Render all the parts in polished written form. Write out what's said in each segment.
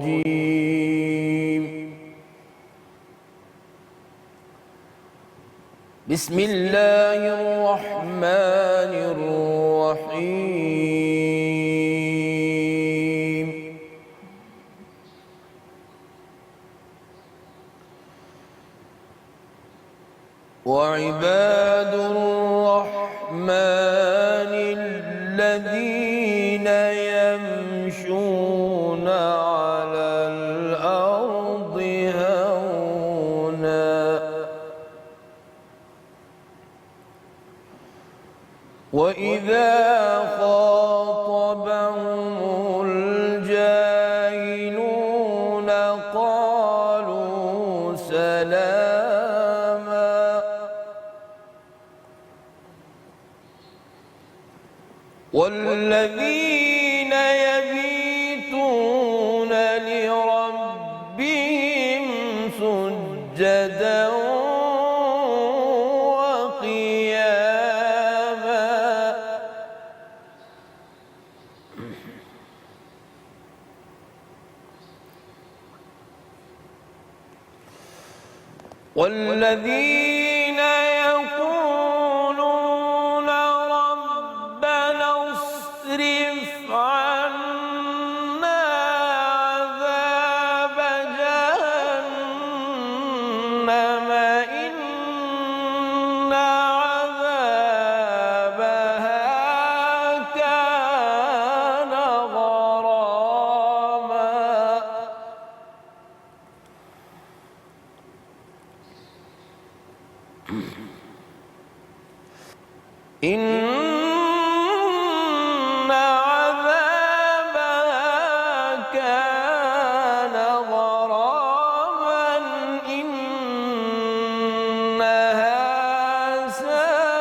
الرجيم بسم الله الرحمن الرحيم وعباد الرحمن الذين يمشون على الأرض هونا وإذا خاطبهم الجاهلون قالوا سلاما والذين يبيتون لربهم سجدا وقياما والذين يقولون ربنا اصرف عنا عذاب جهنم إن عذابها كان غراما إن عذابها كان غراما إنها ساءت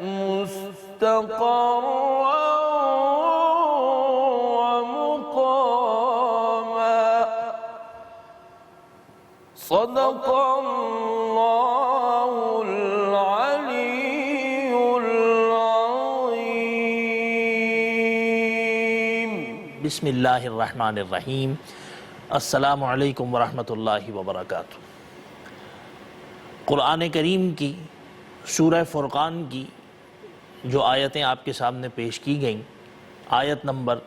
مستقرا ومقاما صدق الله العلي العظيم بسم اللہ الرحمن الرحیم۔ السلام علیکم ورحمۃ اللہ وبرکاتہ۔ قرآن کریم کی سورہ فرقان کی جو آیتیں آپ کے سامنے پیش کی گئیں، آیت نمبر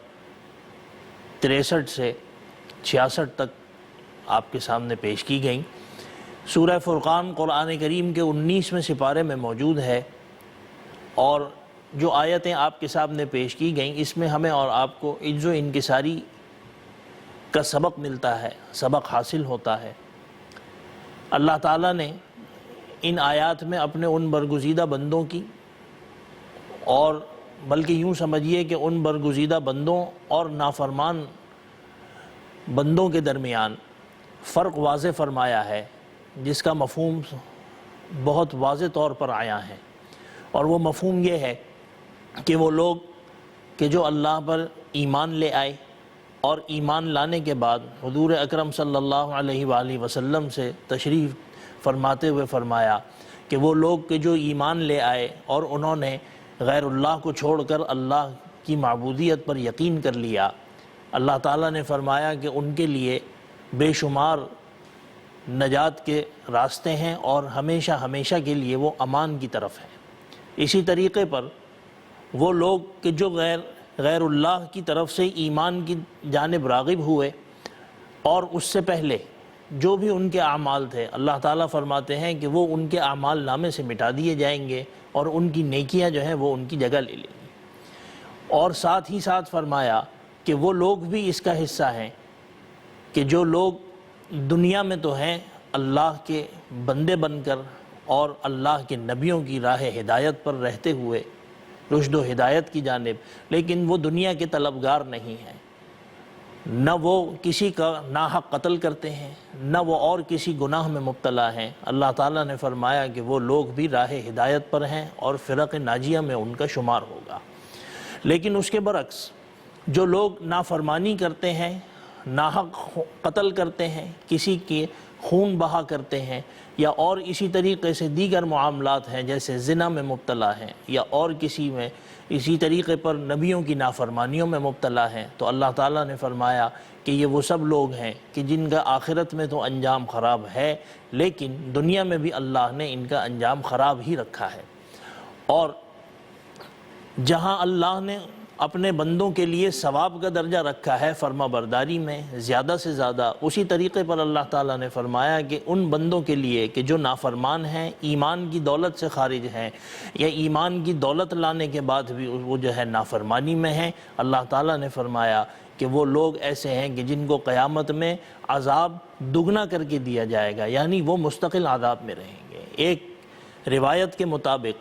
63 سے 66 تک آپ کے سامنے پیش کی گئیں۔ سورہ فرقان قرآن کریم کے 19ویں سپارے میں موجود ہے، اور جو آیتیں آپ کے سامنے پیش کی گئیں اس میں ہمیں اور آپ کو عجز و انکساری کا سبق ملتا ہے، سبق حاصل ہوتا ہے۔ اللہ تعالیٰ نے ان آیات میں اپنے ان برگزیدہ بندوں کی، اور بلکہ یوں سمجھیے کہ ان برگزیدہ بندوں اور نافرمان بندوں کے درمیان فرق واضح فرمایا ہے، جس کا مفہوم بہت واضح طور پر آیا ہے، اور وہ مفہوم یہ ہے کہ وہ لوگ کہ جو اللہ پر ایمان لے آئے اور ایمان لانے کے بعد حضور اکرم صلی اللہ علیہ وآلہ وسلم سے تشریف فرماتے ہوئے فرمایا کہ وہ لوگ کہ جو ایمان لے آئے اور انہوں نے غیر اللہ کو چھوڑ کر اللہ کی معبودیت پر یقین کر لیا، اللہ تعالیٰ نے فرمایا کہ ان کے لیے بے شمار نجات کے راستے ہیں اور ہمیشہ ہمیشہ کے لیے وہ امان کی طرف ہیں۔ اسی طریقے پر وہ لوگ کہ جو غیر اللہ کی طرف سے ایمان کی جانب راغب ہوئے اور اس سے پہلے جو بھی ان کے اعمال تھے، اللہ تعالیٰ فرماتے ہیں کہ وہ ان کے اعمال نامے سے مٹا دیے جائیں گے اور ان کی نیکیاں جو ہیں وہ ان کی جگہ لے لیں گی۔ اور ساتھ ہی ساتھ فرمایا کہ وہ لوگ بھی اس کا حصہ ہیں کہ جو لوگ دنیا میں تو ہیں اللہ کے بندے بن کر اور اللہ کے نبیوں کی راہ ہدایت پر رہتے ہوئے رشد و ہدایت کی جانب، لیکن وہ دنیا کے طلبگار نہیں ہیں، نہ وہ کسی کا ناحق قتل کرتے ہیں، نہ وہ اور کسی گناہ میں مبتلا ہیں۔ اللہ تعالیٰ نے فرمایا کہ وہ لوگ بھی راہ ہدایت پر ہیں اور فرق ناجیہ میں ان کا شمار ہوگا۔ لیکن اس کے برعکس جو لوگ نافرمانی کرتے ہیں، ناحق قتل کرتے ہیں، کسی کے خون بہا کرتے ہیں، یا اور اسی طریقے سے دیگر معاملات ہیں جیسے زنا میں مبتلا ہیں یا اور کسی میں اسی طریقے پر نبیوں کی نافرمانیوں میں مبتلا ہیں، تو اللہ تعالیٰ نے فرمایا کہ یہ وہ سب لوگ ہیں کہ جن کا آخرت میں تو انجام خراب ہے، لیکن دنیا میں بھی اللہ نے ان کا انجام خراب ہی رکھا ہے۔ اور جہاں اللہ نے اپنے بندوں کے لیے ثواب کا درجہ رکھا ہے فرما برداری میں زیادہ سے زیادہ، اسی طریقے پر اللہ تعالیٰ نے فرمایا کہ ان بندوں کے لیے کہ جو نافرمان ہیں، ایمان کی دولت سے خارج ہیں، یا ایمان کی دولت لانے کے بعد بھی وہ جو ہے نافرمانی میں ہیں، اللہ تعالیٰ نے فرمایا کہ وہ لوگ ایسے ہیں کہ جن کو قیامت میں عذاب دگنا کر کے دیا جائے گا، یعنی وہ مستقل عذاب میں رہیں گے۔ ایک روایت کے مطابق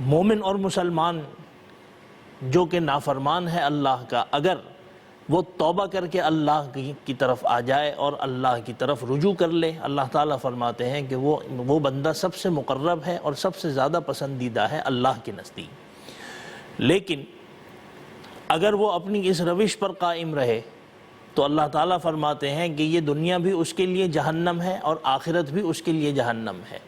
مومن اور مسلمان جو کہ نافرمان ہے اللہ کا، اگر وہ توبہ کر کے اللہ کی طرف آ جائے اور اللہ کی طرف رجوع کر لے، اللہ تعالیٰ فرماتے ہیں کہ وہ بندہ سب سے مقرب ہے اور سب سے زیادہ پسندیدہ ہے اللہ کے نزدیک۔ لیکن اگر وہ اپنی اس روش پر قائم رہے تو اللہ تعالیٰ فرماتے ہیں کہ یہ دنیا بھی اس کے لیے جہنم ہے اور آخرت بھی اس کے لیے جہنم ہے،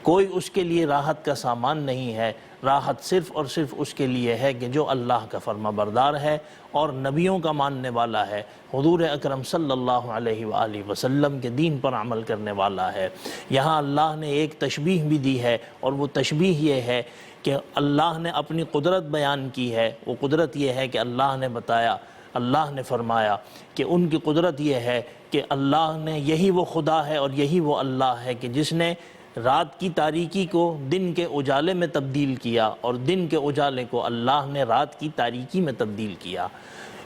کوئی اس کے لیے راحت کا سامان نہیں ہے، راحت صرف اور صرف اس کے لیے ہے کہ جو اللہ کا فرما بردار ہے اور نبیوں کا ماننے والا ہے، حضور اکرم صلی اللہ علیہ وآلہ وسلم کے دین پر عمل کرنے والا ہے۔ یہاں اللہ نے ایک تشبیہ بھی دی ہے، اور وہ تشبیہ یہ ہے کہ اللہ نے اپنی قدرت بیان کی ہے۔ وہ قدرت یہ ہے کہ اللہ نے بتایا، اللہ نے فرمایا کہ ان کی قدرت یہ ہے کہ اللہ نے یہی وہ خدا ہے اور یہی وہ اللہ ہے کہ جس نے رات کی تاریکی کو دن کے اجالے میں تبدیل کیا اور دن کے اجالے کو اللہ نے رات کی تاریکی میں تبدیل کیا۔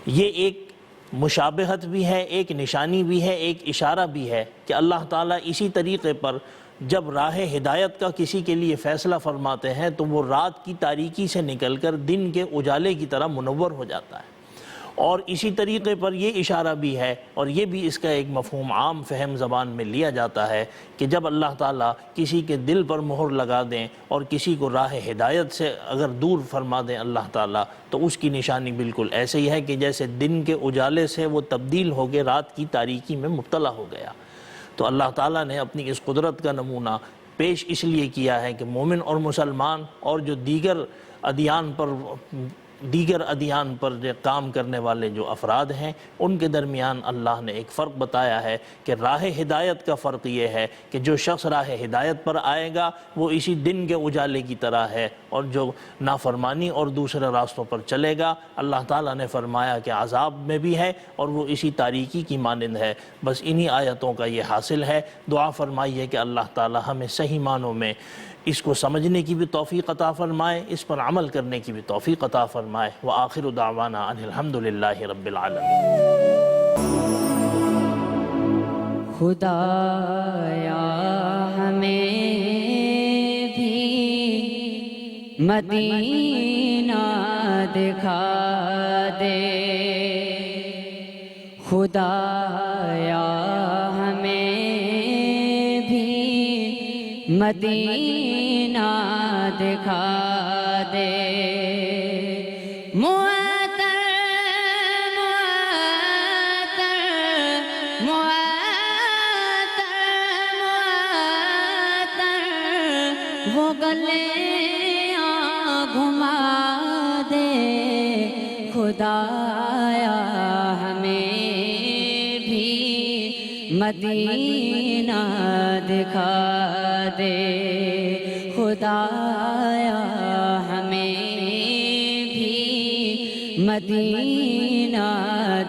یہ ایک مشابہت بھی ہے، ایک نشانی بھی ہے، ایک اشارہ بھی ہے کہ اللہ تعالیٰ اسی طریقے پر جب راہ ہدایت کا کسی کے لیے فیصلہ فرماتے ہیں تو وہ رات کی تاریکی سے نکل کر دن کے اجالے کی طرح منور ہو جاتا ہے۔ اور اسی طریقے پر یہ اشارہ بھی ہے، اور یہ بھی اس کا ایک مفہوم عام فہم زبان میں لیا جاتا ہے کہ جب اللہ تعالیٰ کسی کے دل پر مہر لگا دیں اور کسی کو راہ ہدایت سے اگر دور فرما دیں اللہ تعالیٰ، تو اس کی نشانی بالکل ایسے ہی ہے کہ جیسے دن کے اجالے سے وہ تبدیل ہو کے رات کی تاریکی میں مبتلا ہو گیا۔ تو اللہ تعالیٰ نے اپنی اس قدرت کا نمونہ پیش اس لیے کیا ہے کہ مومن اور مسلمان اور جو دیگر ادیان پر کام کرنے والے جو افراد ہیں، ان کے درمیان اللہ نے ایک فرق بتایا ہے کہ راہ ہدایت کا فرق یہ ہے کہ جو شخص راہ ہدایت پر آئے گا وہ اسی دن کے اجالے کی طرح ہے، اور جو نافرمانی اور دوسرے راستوں پر چلے گا اللہ تعالیٰ نے فرمایا کہ عذاب میں بھی ہے اور وہ اسی تاریکی کی مانند ہے۔ بس انہی آیتوں کا یہ حاصل ہے۔ دعا فرمائیے کہ اللہ تعالیٰ ہمیں صحیح معنوں میں اس کو سمجھنے کی بھی توفیق عطا فرمائے، اس پر عمل کرنے کی بھی توفیق عطا فرمائے۔ وآخر دعوانا ان الحمدللہ رب العالمین۔ خدایا ہمیں بھی مدینہ دکھا دے، خدایا ہمیں بھی مدینہ دکھا دے۔ وہ گلیاں گھما دے، خدایا ہمیں بھی مدینہ دکھا دے، خدایا ہمیں بھی مدینہ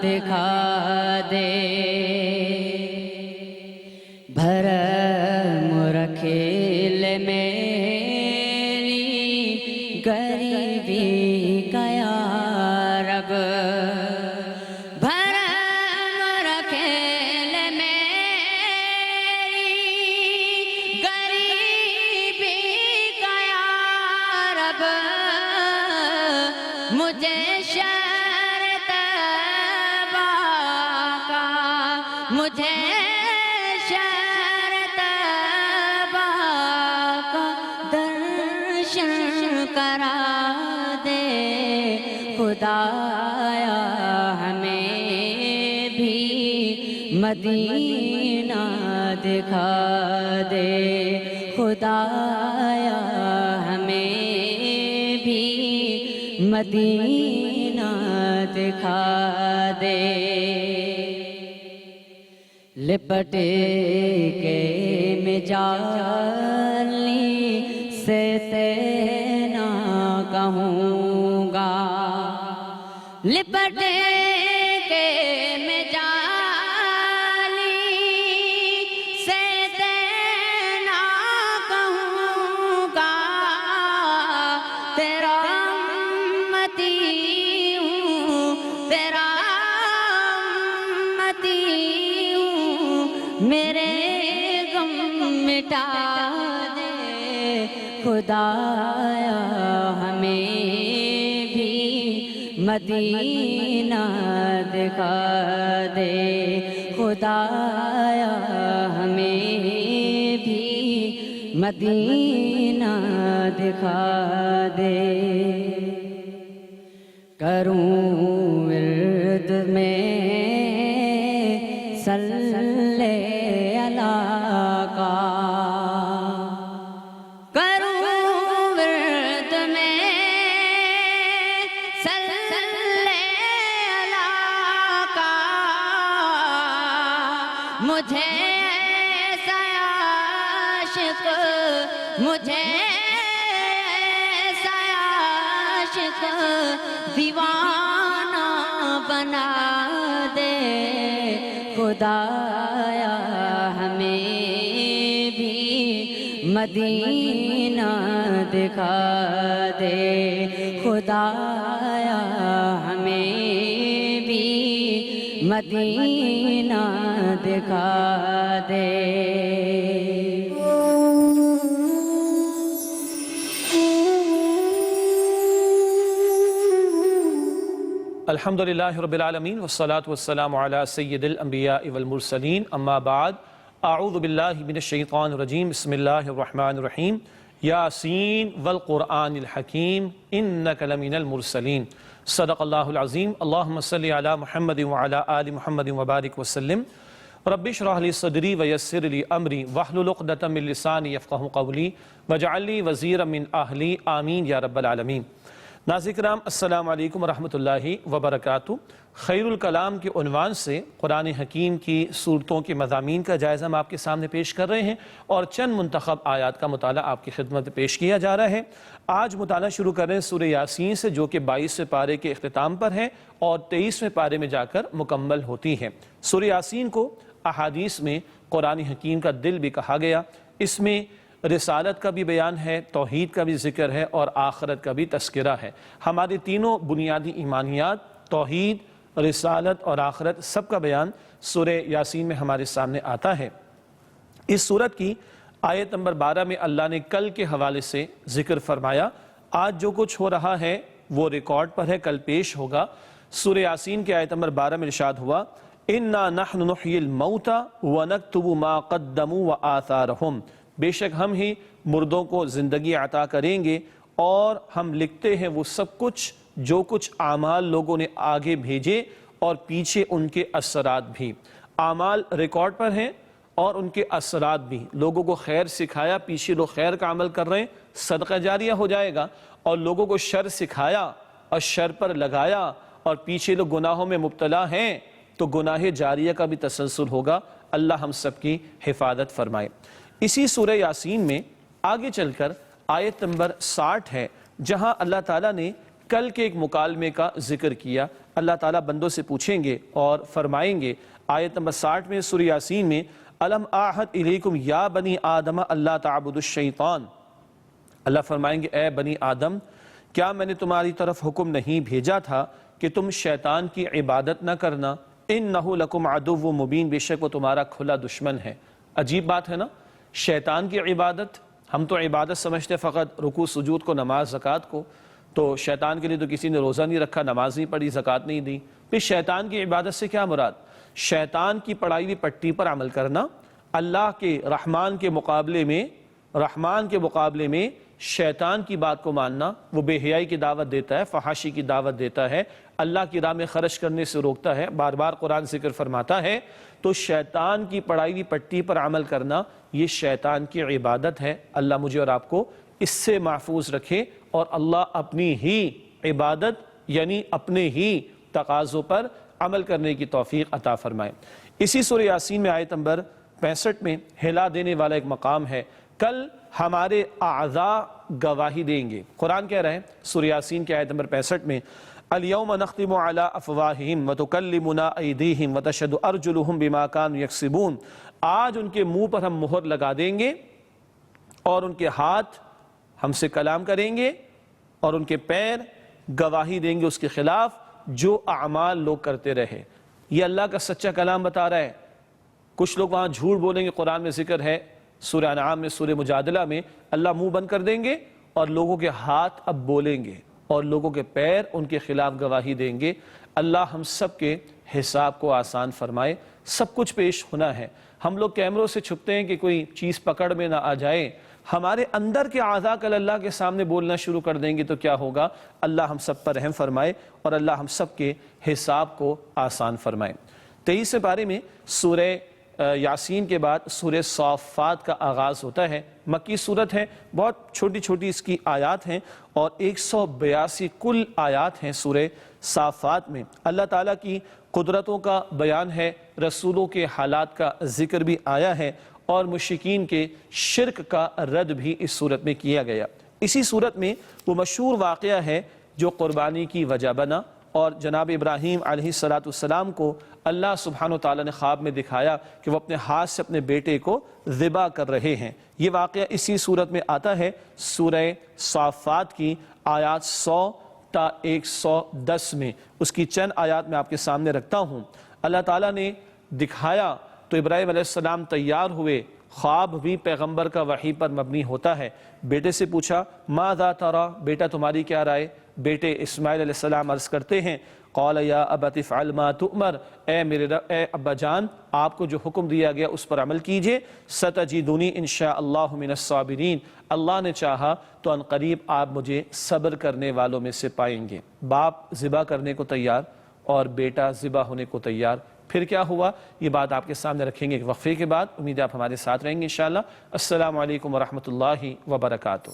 دکھا دے۔ بھرم رکھیل میری غریبی کا یا رب، بھرم رکھیل میری غریبی کا یا رب، مجھے شہر طیبہ کا، مجھے کرا دے، خدایا ہمیں بھی مدینہ دکھا دے، خدایا ہمیں بھی مدینہ دکھا دے، لپٹ کے میں جالی سے تینا کہوں گا، لپٹ کے میں جالی سے تینا کہوں گا، تیرا امتی ہوں، تیرا امتی ہوں، میرے غم مٹا دے خدایا، ہمیں بھی مدینہ دکھا دے، خدایا ہمیں بھی مدینہ دکھا دے۔ کروں ورد میں صلی اللہ کا، کروں ورد میں صلی اللہ کا، مجھے ایسا عاشق، مجھے ایسا عاشق دیوانہ بنا دے خدایا، ہمیں بھی مدینہ دکھا دے، خدایا ہمیں بھی مدینہ دکھا دے۔ الحمدللہ رب العالمین والصلاة والسلام علی سید الانبیاء والمرسلین، اما بعد، اعوذ باللہ من الشیطان الرجیم، بسم اللہ الرحمن الرحیم، یاسین والقرآن الحکیم انک لمن المرسلین، صدق اللہ العظیم۔ اللہم صلی علی محمد وعلی آل محمد وبارک وسلم۔ رب اشرح لی صدری ویسر لی امری واحلل عقدۃ من لسانی یفقہوا قولی واجعل لی وزیرا من اہلی، آمین یا رب العالمین۔ ناظرین کرام، السلام علیکم ورحمۃ اللہ وبرکاتہ۔ خیر الکلام کے عنوان سے قرآن حکیم کی صورتوں کے مضامین کا جائزہ ہم آپ کے سامنے پیش کر رہے ہیں اور چند منتخب آیات کا مطالعہ آپ کی خدمت میں پیش کیا جا رہا ہے۔ آج مطالعہ شروع کر رہے ہیں سورہ یاسین سے، جو کہ 22ویں پارے کے اختتام پر ہے اور 23ویں پارے میں جا کر مکمل ہوتی ہے۔ سورہ یاسین کو احادیث میں قرآن حکیم کا دل بھی کہا گیا۔ اس میں رسالت کا بھی بیان ہے، توحید کا بھی ذکر ہے اور آخرت کا بھی تذکرہ ہے۔ ہماری تینوں بنیادی ایمانیات، توحید، رسالت اور آخرت، سب کا بیان سورہ یاسین میں ہمارے سامنے آتا ہے۔ اس سورت کی آیت نمبر 12 میں اللہ نے کل کے حوالے سے ذکر فرمایا۔ آج جو کچھ ہو رہا ہے وہ ریکارڈ پر ہے، کل پیش ہوگا۔ سورہ یاسین کی آیت نمبر 12 میں ارشاد ہوا، اِنَّا نَحْنُ نُحْيِي الْمَوْتَى وَنَكْتُبُ مَا قَدَّمُوا وَآثَارَهُمْ، بے شک ہم ہی مردوں کو زندگی عطا کریں گے اور ہم لکھتے ہیں وہ سب کچھ جو کچھ اعمال لوگوں نے آگے بھیجے اور پیچھے ان کے اثرات بھی۔ اعمال ریکارڈ پر ہیں اور ان کے اثرات بھی۔ لوگوں کو خیر سکھایا، پیچھے لوگ خیر کا عمل کر رہے ہیں، صدقہ جاریہ ہو جائے گا، اور لوگوں کو شر سکھایا اور شر پر لگایا اور پیچھے لوگ گناہوں میں مبتلا ہیں تو گناہ جاریہ کا بھی تسلسل ہوگا۔ اللہ ہم سب کی حفاظت فرمائے۔ اسی سورہ یاسین میں آگے چل کر آیت نمبر 60 ہے، جہاں اللہ تعالیٰ نے کل کے ایک مکالمے کا ذکر کیا۔ اللہ تعالیٰ بندوں سے پوچھیں گے اور فرمائیں گے آیت نمبر 60 میں سورہ یاسین میں، الم اعہد الیکم یا بنی آدم اللہ تعبدوا الشیطان، اللہ فرمائیں گے اے بنی آدم، کیا میں نے تمہاری طرف حکم نہیں بھیجا تھا کہ تم شیطان کی عبادت نہ کرنا، انہ لکم عدو مبین، بے شک وہ تمہارا کھلا دشمن ہے۔ عجیب بات ہے نا، شیطان کی عبادت، ہم تو عبادت سمجھتے فقط رکوع سجود کو، نماز زکوٰۃ کو، تو شیطان کے لیے تو کسی نے روزہ نہیں رکھا، نماز نہیں پڑھی، زکوٰۃ نہیں دی۔ پھر شیطان کی عبادت سے کیا مراد؟ شیطان کی پڑھائی ہوئی پٹی پر عمل کرنا، اللہ کے رحمان کے مقابلے میں شیطان کی بات کو ماننا۔ وہ بے حیائی کی دعوت دیتا ہے، فحاشی کی دعوت دیتا ہے، اللہ کی راہ میں خرچ کرنے سے روکتا ہے، بار بار قرآن ذکر فرماتا ہے۔ تو شیطان کی پڑھائی ہوئی پٹی پر عمل کرنا یہ شیطان کی عبادت ہے۔ اللہ مجھے اور آپ کو اس سے محفوظ رکھے اور اللہ اپنی ہی عبادت یعنی اپنے ہی تقاضوں پر عمل کرنے کی توفیق عطا فرمائے۔ اسی سورہ یاسین میں آیت نمبر 65 میں ہلا دینے والا ایک مقام ہے، کل ہمارے اعضاء گواہی دیں گے۔ قرآن کہہ رہے ہیں سورہ یاسین کی آیت نمبر 65 میں اليوم نختم على افواہہم وتکلمنا ایدیہم وتشہد ارجلہم بما کانوا یکسبون، آج ان کے منہ پر ہم مہر لگا دیں گے اور ان کے ہاتھ ہم سے کلام کریں گے اور ان کے پیر گواہی دیں گے اس کے خلاف جو اعمال لوگ کرتے رہے۔ یہ اللہ کا سچا کلام بتا رہا ہے۔ کچھ لوگ وہاں جھوٹ بولیں گے، قرآن میں ذکر ہے سورہ انعام میں، سورہ مجادلہ میں، اللہ منہ بند کر دیں گے اور لوگوں کے ہاتھ اب بولیں گے اور لوگوں کے پیر ان کے خلاف گواہی دیں گے۔ اللہ ہم سب کے حساب کو آسان فرمائے۔ سب کچھ پیش ہونا ہے۔ ہم لوگ کیمروں سے چھپتے ہیں کہ کوئی چیز پکڑ میں نہ آ جائے، ہمارے اندر کے اعضاء کل اللہ کے سامنے بولنا شروع کر دیں گے تو کیا ہوگا؟ اللہ ہم سب پر رحم فرمائے اور اللہ ہم سب کے حساب کو آسان فرمائے۔ 23 پارے میں سورہ یاسین کے بعد سورہ صافات کا آغاز ہوتا ہے۔ مکی صورت ہے، بہت چھوٹی چھوٹی اس کی آیات ہیں اور 182 کل آیات ہیں سورہ صافات میں۔ اللہ تعالیٰ کی قدرتوں کا بیان ہے، رسولوں کے حالات کا ذکر بھی آیا ہے اور مشرکین کے شرک کا رد بھی اس صورت میں کیا گیا۔ اسی صورت میں وہ مشہور واقعہ ہے جو قربانی کی وجہ بنا اور جناب ابراہیم علیہ السلام کو اللہ سبحانہ وتعالی نے خواب میں دکھایا کہ وہ اپنے ہاتھ سے اپنے بیٹے کو ذبح کر رہے ہیں۔ یہ واقعہ اسی صورت میں آتا ہے سورہ صافات کی آیات 100 تا 110 میں۔ اس کی چند آیات میں آپ کے سامنے رکھتا ہوں۔ اللہ تعالیٰ نے دکھایا تو ابراہیم علیہ السلام تیار ہوئے۔ خواب بھی پیغمبر کا وحی پر مبنی ہوتا ہے۔ بیٹے سے پوچھا ماذا ترى، بیٹا تمہاری کیا رائے؟ بیٹے اسماعیل علیہ السلام عرض کرتے ہیں قال یا ابت افعل ما تؤمر، اے ابا جان آپ کو جو حکم دیا گیا اس پر عمل کیجئے، ستجدنی انشاءاللہ من الصابرین، اللہ نے چاہا تو ان قریب آپ مجھے صبر کرنے والوں میں سے پائیں گے۔ باپ ذبح کرنے کو تیار اور بیٹا ذبح ہونے کو تیار۔ پھر کیا ہوا یہ بات آپ کے سامنے رکھیں گے ایک وقفے کے بعد۔ امید ہے آپ ہمارے ساتھ رہیں گے انشاءاللہ۔ السلام علیکم ورحمۃ اللہ وبرکاتہ۔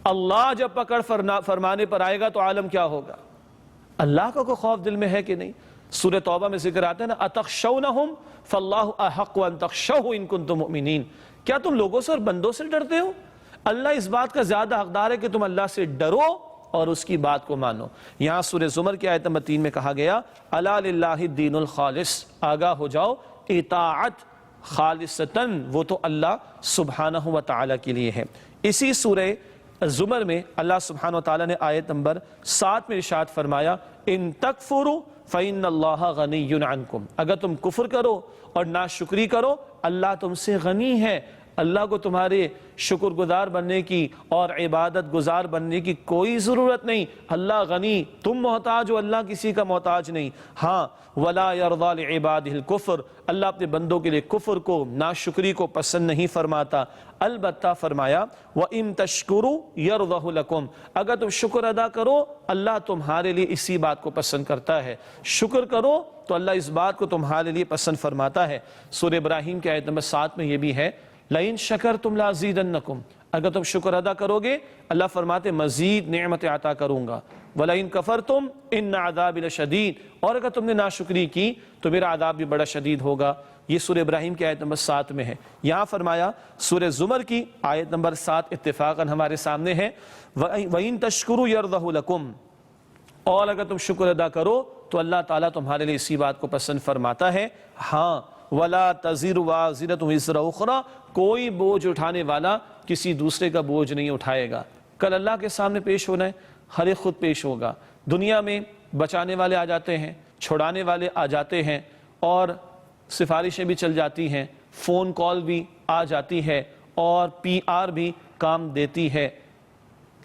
اللہ جب پکڑ فرمانے پر آئے گا تو عالم کیا ہوگا؟ اللہ کا کوئی خوف دل میں ہے کہ نہیں؟ سورہ توبہ میں ذکر آتا ہے نا اتخشونہم فاللہ احق ان تخشوہ ان کنتم مؤمنین، کیا تم لوگوں سے اور بندوں سے ڈرتے ہو؟ اللہ اس بات کا زیادہ حقدار ہے کہ تم اللہ سے ڈرو اور اس کی بات کو مانو۔ یہاں سورہ زمر کی آیت نمبر 3 میں کہا گیا الا للہ الدین الخالص، آگاہ ہو جاؤ اطاعت خالصتاً وہ تو اللہ سبحانہ وتعالی کے لیے ہے۔ اسی سورہ زمر میں اللہ سبحانہ وتعالی نے آیت نمبر 7 میں ارشاد فرمایا ان تکفروا فإن اللہ غنی عنکم، اگر تم کفر کرو اور ناشکری کرو اللہ تم سے غنی ہے، اللہ کو تمہارے شکر گزار بننے کی اور عبادت گزار بننے کی کوئی ضرورت نہیں، اللہ غنی، تم محتاج ہو، اللہ کسی کا محتاج نہیں۔ ہاں ولا يرضى لعباده الكفر، اللہ اپنے بندوں کے لیے کفر کو، ناشکری کو پسند نہیں فرماتا۔ البتہ فرمایا وَإِن تَشْكُرُوا يَرْضَهُ لَكُمْ، اگر تم شکر ادا کرو اللہ تمہارے لیے اسی بات کو پسند کرتا ہے، شکر کرو تو اللہ اس بات کو تمہارے لیے پسند فرماتا ہے۔ سورہ ابراہیم کی آیت نمبر 7 میں یہ بھی ہے لَإِن شَكَرْتُمْ لَأَزِيدَنَّكُمْ، اگر تم شکر ادا کرو گے اللہ فرماتے مزید نعمت عطا کروں گا۔ وَلَئِن كَفَرْتُمْ إِنَّ عَذَابِ لَشَدِيدٌ، اور اگر تم نے ناشکری کی تو میرا عذاب بھی بڑا شدید ہوگا۔ یہ سورہ ابراہیم کی آیت نمبر 7 میں ہے۔ یہاں فرمایا سورہ زمر کی آیت نمبر 7 اتفاقاً ہمارے سامنے ہے وَإِن تَشْكُرُوا يَرْضَهُ لَكُمْ، اور اگر تم شکر ادا کرو تو اللہ تعالیٰ تمہارے لیے اسی بات کو پسند فرماتا ہے۔ ہاں وَلَا تَزِرُ وَازِرَةٌ وِزْرَ أُخْرَى، کوئی بوجھ اٹھانے والا کسی دوسرے کا بوجھ نہیں اٹھائے گا۔ کل اللہ کے سامنے پیش ہونا ہے، ہر ایک خود پیش ہوگا۔ دنیا میں بچانے والے آ جاتے ہیں، چھڑانے والے آ جاتے ہیں اور سفارشیں بھی چل جاتی ہیں، فون کال بھی آ جاتی ہے اور PR بھی کام دیتی ہے،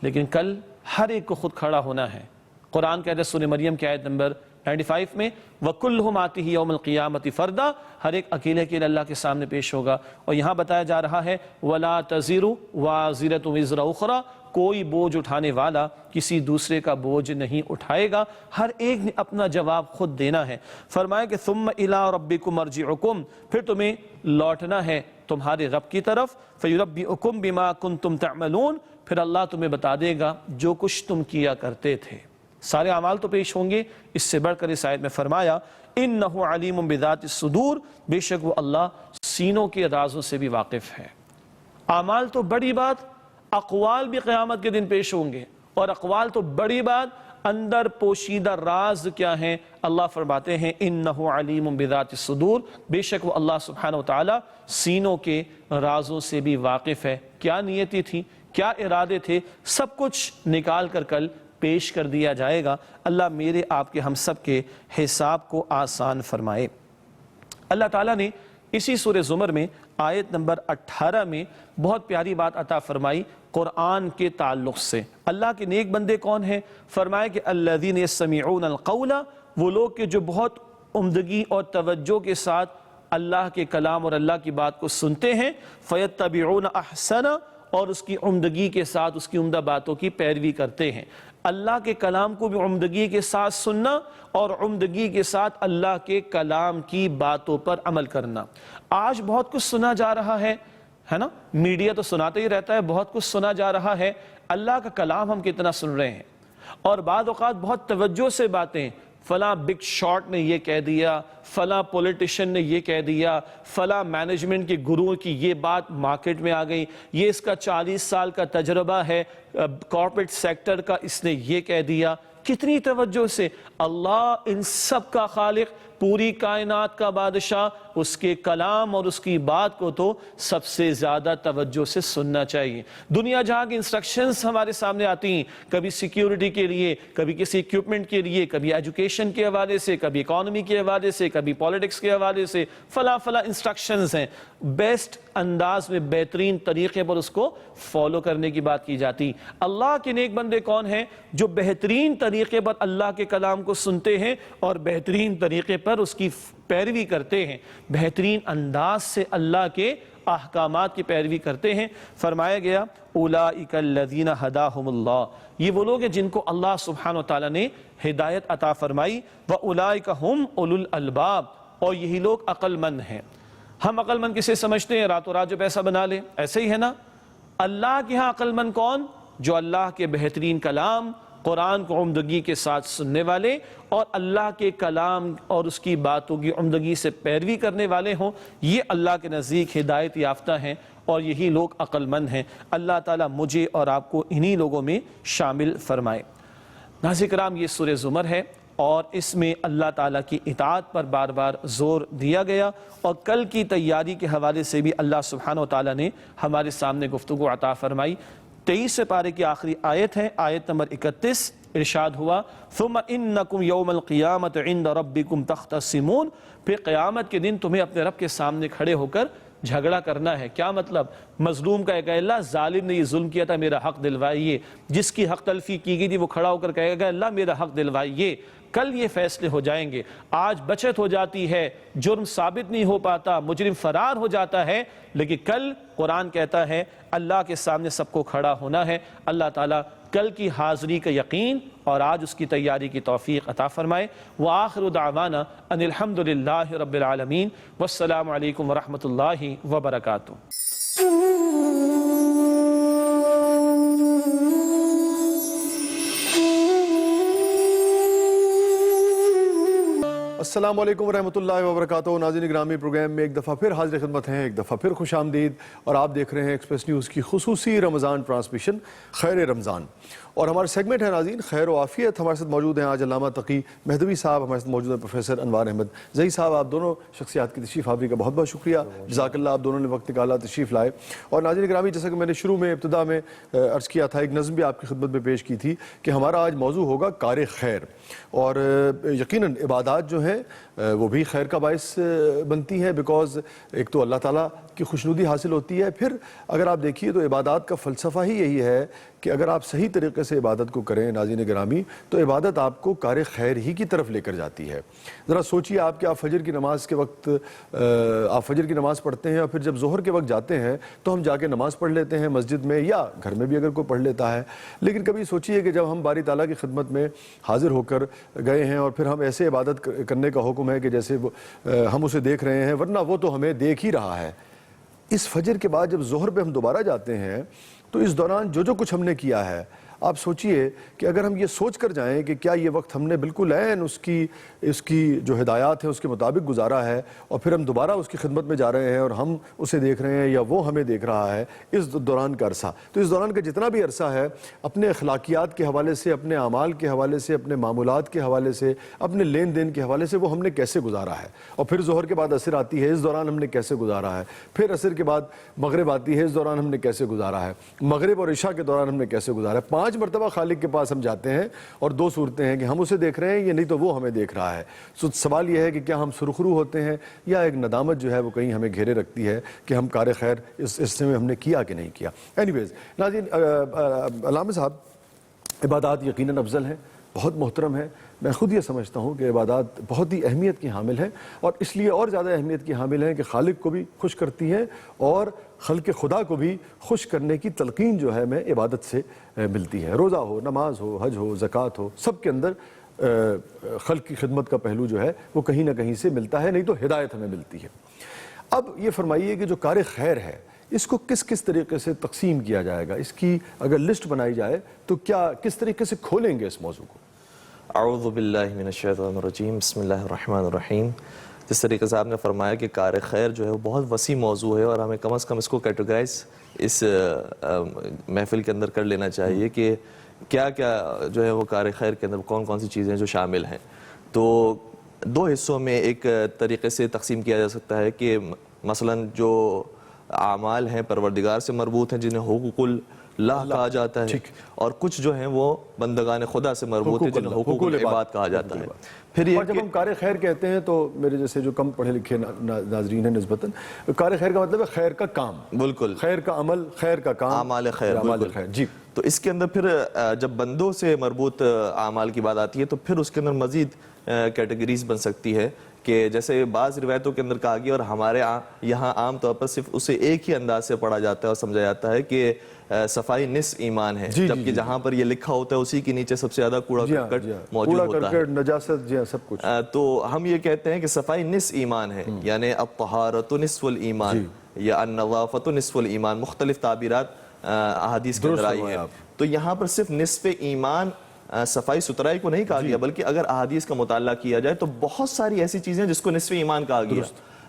لیکن کل ہر ایک کو خود کھڑا ہونا ہے۔ قرآن کہتا ہے سورہ مریم کی آیت نمبر 95 میں وَكُلُّهُمْ آتِهِ يَوْمَ الْقِيَامَةِ فَرْدًا، ہر ایک اکیلے کے اللہ کے سامنے پیش ہوگا. اور یہاں بتایا جا رہا ہے وَلَا تَزِرُ وَازِرَةٌ وِزْرَ أُخْرَى، کوئی بوجھ اٹھانے والا کسی دوسرے کا بوجھ نہیں اٹھائے گا، ہر ایک نے اپنا جواب خود دینا ہے. فرمایا کہ ثُمَّ إِلَىٰ رَبِّكُمْ مَرْجِعُكُمْ، پھر تمہیں لوٹنا ہے تمہارے رب کی طرف. فَيُنَبِّئُكُمْ بِمَا كُنْتُمْ تَعْمَلُونَ، پھر اللہ تمہیں بتا دے گا جو کچھ تم کیا کرتے تھے. سارے اعمال تو پیش ہوں گے. اس سے بڑھ کر اس آیت میں فرمایا اِنَّهُ عَلِيمٌ بِذَاتِ الصُّدُورِ، بے شک وہ اللہ سینوں کے رازوں سے بھی واقف ہے. اعمال تو بڑی بات، اقوال بھی قیامت کے دن پیش ہوں گے، اور اقوال تو بڑی بات، اندر پوشیدہ راز کیا ہیں. اللہ فرماتے ہیں اِنَّهُ عَلِيمٌ بِذَاتِ الصُّدُورِ، بے شک وہ اللہ سبحانہ وتعالی سینوں کے رازوں سے بھی واقف ہے. کیا نیتی تھی، کیا ارادے تھے، سب کچھ نکال کر کل پیش کر دیا جائے گا. اللہ میرے آپ کے ہم سب کے حساب کو آسان فرمائے. اللہ تعالیٰ نے اسی سورہ زمر میں آیت نمبر 18 میں بہت پیاری بات عطا فرمائی قرآن کے تعلق سے. اللہ کے نیک بندے کون ہیں؟ فرمایا کہ الذین یستمعون القول، وہ لوگ کہ جو بہت عمدگی اور توجہ کے ساتھ اللہ کے کلام اور اللہ کی بات کو سنتے ہیں. فیتبعون احسن، اور اس کی عمدگی کے ساتھ اس کی عمدہ باتوں کی پیروی کرتے ہیں. اللہ کے کلام کو بھی عمدگی کے ساتھ سننا اور عمدگی کے ساتھ اللہ کے کلام کی باتوں پر عمل کرنا. آج بہت کچھ سنا جا رہا ہے نا، میڈیا تو سناتے ہی رہتا ہے، بہت کچھ سنا جا رہا ہے. اللہ کا کلام ہم کتنا سن رہے ہیں؟ اور بعض اوقات بہت توجہ سے باتیں، فلاں بگ شاٹ نے یہ کہہ دیا، فلاں پولیٹیشن نے یہ کہہ دیا، فلاں مینجمنٹ کے گروہ کی یہ بات مارکیٹ میں آ گئی، یہ اس کا 40 سال کا تجربہ ہے کارپوریٹ سیکٹر کا، اس نے یہ کہہ دیا. کتنی توجہ سے. اللہ ان سب کا خالق، پوری کائنات کا بادشاہ، اس کے کلام اور اس کی بات کو تو سب سے زیادہ توجہ سے سننا چاہیے. دنیا جہاں کی انسٹرکشنز ہمارے سامنے آتی ہیں، کبھی سیکیورٹی کے لیے، کبھی کسی ایکوپمنٹ کے لیے، کبھی ایجوکیشن کے حوالے سے، کبھی اکانومی کے حوالے سے، کبھی پالیٹکس کے حوالے سے، فلاں انسٹرکشنز ہیں. بیسٹ انداز میں بہترین طریقے پر اس کو فالو کرنے کی بات کی جاتی. اللہ کے نیک بندے کون ہیں؟ جو بہترین طریقے پر اللہ کے کلام کو سنتے ہیں اور بہترین طریقے پر اس کی پیروی کرتے ہیں، بہترین انداز سے اللہ کے احکامات کی پیروی کرتے ہیں. فرمایا گیا اولئک الذین ھداھم اللہ، یہ وہ لوگ ہیں جن کو اللہ سبحانہ وتعالی نے ہدایت عطا فرمائی. واولئک ھم اولو الالباب، اور یہی لوگ عقل مند ہیں. ہم عقل مند کسے سمجھتے ہیں؟ راتوں رات جو پیسہ بنا لے، ایسے ہی ہے نا. اللہ کے ہاں عقل مند کون؟ جو اللہ کے بہترین کلام قرآن کو عمدگی کے ساتھ سننے والے اور اللہ کے کلام اور اس کی باتوں کی عمدگی سے پیروی کرنے والے ہوں. یہ اللہ کے نزدیک ہدایت یافتہ ہیں اور یہی لوگ عقل مند ہیں. اللہ تعالیٰ مجھے اور آپ کو انہی لوگوں میں شامل فرمائے. ناظرین کرام، یہ سورہ زمر ہے اور اس میں اللہ تعالیٰ کی اطاعت پر بار بار زور دیا گیا، اور کل کی تیاری کے حوالے سے بھی اللہ سبحانہ وتعالیٰ نے ہمارے سامنے گفتگو عطا فرمائی. 23 پارے کی آخری آیت ہے، آیت نمبر 31. ارشاد ہوا ثم انکم یوم القیامت عند ربکم تختصمون، پھر قیامت کے دن تمہیں اپنے رب کے سامنے کھڑے ہو کر جھگڑا کرنا ہے. کیا مطلب؟ مظلوم کا کہ اللہ ظالم نے یہ ظلم کیا تھا، میرا حق دلوائیے. جس کی حق تلفی کی گئی تھی وہ کھڑا ہو کر کہے گا اللہ میرا حق دلوائیے. کل یہ فیصلے ہو جائیں گے. آج بچت ہو جاتی ہے، جرم ثابت نہیں ہو پاتا، مجرم فرار ہو جاتا ہے، لیکن کل قرآن کہتا ہے اللہ کے سامنے سب کو کھڑا ہونا ہے. اللہ تعالیٰ کل کی حاضری کا یقین اور آج اس کی تیاری کی توفیق عطا فرمائے. وآخر دعوانا ان الحمد للہ رب العالمین، والسلام علیکم ورحمۃ اللہ وبرکاتہ. السلام علیکم ورحمۃ اللہ وبرکاتہ. ناظرین گرامی، پروگرام میں ایک دفعہ پھر حاضر خدمت ہیں، ایک دفعہ پھر خوش آمدید. اور آپ دیکھ رہے ہیں ایکسپریس نیوز کی خصوصی رمضان ٹرانسمیشن خیر رمضان، اور ہمارا سیگمنٹ ہے ناظرین خیر و عافیت. ہمارے ساتھ موجود ہیں آج علامہ تقی مہدوی صاحب، ہمارے ساتھ موجود ہیں پروفیسر انوار احمد زئی صاحب. آپ دونوں شخصیات کی تشریف آوری کا بہت بہت شکریہ، جزاک اللہ، آپ دونوں نے وقت نکالا، تشریف لائے. اور ناظرین گرامی، جیسا کہ میں نے شروع میں ابتدا میں عرض کیا تھا، ایک نظم بھی آپ کی خدمت میں پیش کی تھی کہ ہمارا آج موضوع ہوگا کار خیر. اور یقیناً عبادات جو ہیں وہ بھی خیر کا باعث بنتی ہیں، بیکاز ایک تو اللہ تعالیٰ کی خوشنودی حاصل ہوتی ہے. پھر اگر آپ دیکھیے تو عبادات کا فلسفہ ہی یہی ہے کہ اگر آپ صحیح طریقے سے عبادت کو کریں ناظرین گرامی تو عبادت آپ کو کار خیر ہی کی طرف لے کر جاتی ہے. ذرا سوچئے آپ کہ آپ فجر کی نماز کے وقت آپ فجر کی نماز پڑھتے ہیں اور پھر جب ظہر کے وقت جاتے ہیں تو ہم جا کے نماز پڑھ لیتے ہیں مسجد میں یا گھر میں بھی اگر کوئی پڑھ لیتا ہے. لیکن کبھی سوچئے کہ جب ہم باری تعالیٰ کی خدمت میں حاضر ہو کر گئے ہیں اور پھر ہم ایسے عبادت کرنے کا حکم ہے کہ جیسے ہم اسے دیکھ رہے ہیں ورنہ وہ تو ہمیں دیکھ ہی رہا ہے. اس فجر کے بعد جب ظہر پہ ہم دوبارہ جاتے ہیں تو اس دوران جو کچھ ہم نے کیا ہے آپ سوچئے کہ اگر ہم یہ سوچ کر جائیں کہ کیا یہ وقت ہم نے بالکل عین اس کی جو ہدایات ہیں اس کے مطابق گزارا ہے اور پھر ہم دوبارہ اس کی خدمت میں جا رہے ہیں اور ہم اسے دیکھ رہے ہیں یا وہ ہمیں دیکھ رہا ہے اس دوران کا عرصہ. تو اس دوران کا جتنا بھی عرصہ ہے اپنے اخلاقیات کے حوالے سے اپنے اعمال کے حوالے سے اپنے معمولات کے حوالے سے اپنے لین دین کے حوالے سے وہ ہم نے کیسے گزارا ہے. اور پھر ظہر کے بعد عصر آتی ہے اس دوران ہم نے کیسے گزارا ہے. پھر عصر کے بعد مغرب آتی ہے اس دوران ہم نے کیسے گزارا ہے. مغرب اور عشاء کے دوران ہم نے کیسے گزارا ہے. 5 مرتبہ خالق کے پاس ہم جاتے ہیں اور 2 صورتیں ہیں کہ ہم اسے دیکھ رہے ہیں یا نہیں تو وہ ہمیں دیکھ رہا ہے. سوال یہ ہے کہ کیا ہم سرخرو ہوتے ہیں یا ایک ندامت جو ہے وہ کہیں ہمیں گھیرے رکھتی ہے کہ ہم کار خیر اس حصے میں ہم نے کیا کہ نہیں کیا. اینی ویز ناظرین علامہ صاحب عبادات یقیناً افضل ہیں بہت محترم ہیں. میں خود یہ سمجھتا ہوں کہ عبادات بہت ہی اہمیت کی حامل ہیں اور اس لیے اور زیادہ اہمیت کی حامل ہیں کہ خالق کو بھی خوش کرتی ہیں اور خلق خدا کو بھی خوش کرنے کی تلقین جو ہے ہمیں عبادت سے ملتی ہے. روزہ ہو نماز ہو حج ہو زکوٰۃ ہو سب کے اندر خلق کی خدمت کا پہلو جو ہے وہ کہیں نہ کہیں سے ملتا ہے نہیں تو ہدایت ہمیں ملتی ہے. اب یہ فرمائیے کہ جو کار خیر ہے اس کو کس طریقے سے تقسیم کیا جائے گا. اس کی اگر لسٹ بنائی جائے تو کس طریقے سے کھولیں گے اس موضوع کو. اعوذ باللہ من الشیطان الرجیم بسم اللہ الرحمن الرحیم. جس طریقے سے آپ نے فرمایا کہ کار خیر جو ہے وہ بہت وسیع موضوع ہے اور ہمیں کم از کم اس کو کیٹیگرائز اس محفل کے اندر کر لینا چاہیے کہ کیا جو ہے وہ کار خیر کے اندر کون سی چیزیں جو شامل ہیں. تو 2 حصوں میں ایک طریقے سے تقسیم کیا جا سکتا ہے کہ مثلاً جو اعمال ہیں پروردگار سے مربوط ہیں جنہیں حقوق اللہ کہا جاتا ہے اور کچھ جو ہیں وہ بندگان خدا سے مربوط ہیں جنہیں حقوق العباد کہا جاتا ہے. پھر یہ جب ہم کار خیر کہتے ہیں تو میرے جیسے جو کم پڑھے لکھے ناظرین ہیں نسبتاً کار خیر کا مطلب ہے خیر کا کام. بالکل خیر کا عمل خیر کا کام اعمال خیر. جی تو اس کے اندر پھر جب بندوں سے مربوط اعمال کی بات آتی ہے تو پھر اس کے اندر مزید کیٹیگریز بن سکتی ہے کہ جیسے بعض روایتوں کے اندر کہا گیا اور ہمارے یہاں عام طور پر صرف اسے ایک ہی انداز سے پڑھا جاتا ہے اور سمجھا جاتا ہے کہ صفائی نصف ایمان ہے. جبکہ جہاں پر یہ لکھا ہوتا ہے اسی کے نیچے سب سے زیادہ کوڑا کرکٹ موجود ہوتا ہے نجاست سب کچھ. تو ہم یہ کہتے ہیں کہ صفائی نصف ایمان ہے یعنی الطہارۃ نصف الایمان یا النظافۃ نصف الایمان. مختلف تعبیرات احادیث کے اندر آئی ہیں. تو یہاں پر صرف نصف ایمان صفائی ستھرائی کو نہیں کہا گیا بلکہ اگر احادیث کا مطالعہ کیا جائے تو بہت ساری ایسی چیزیں جس کو نصف ایمان کہا گیا.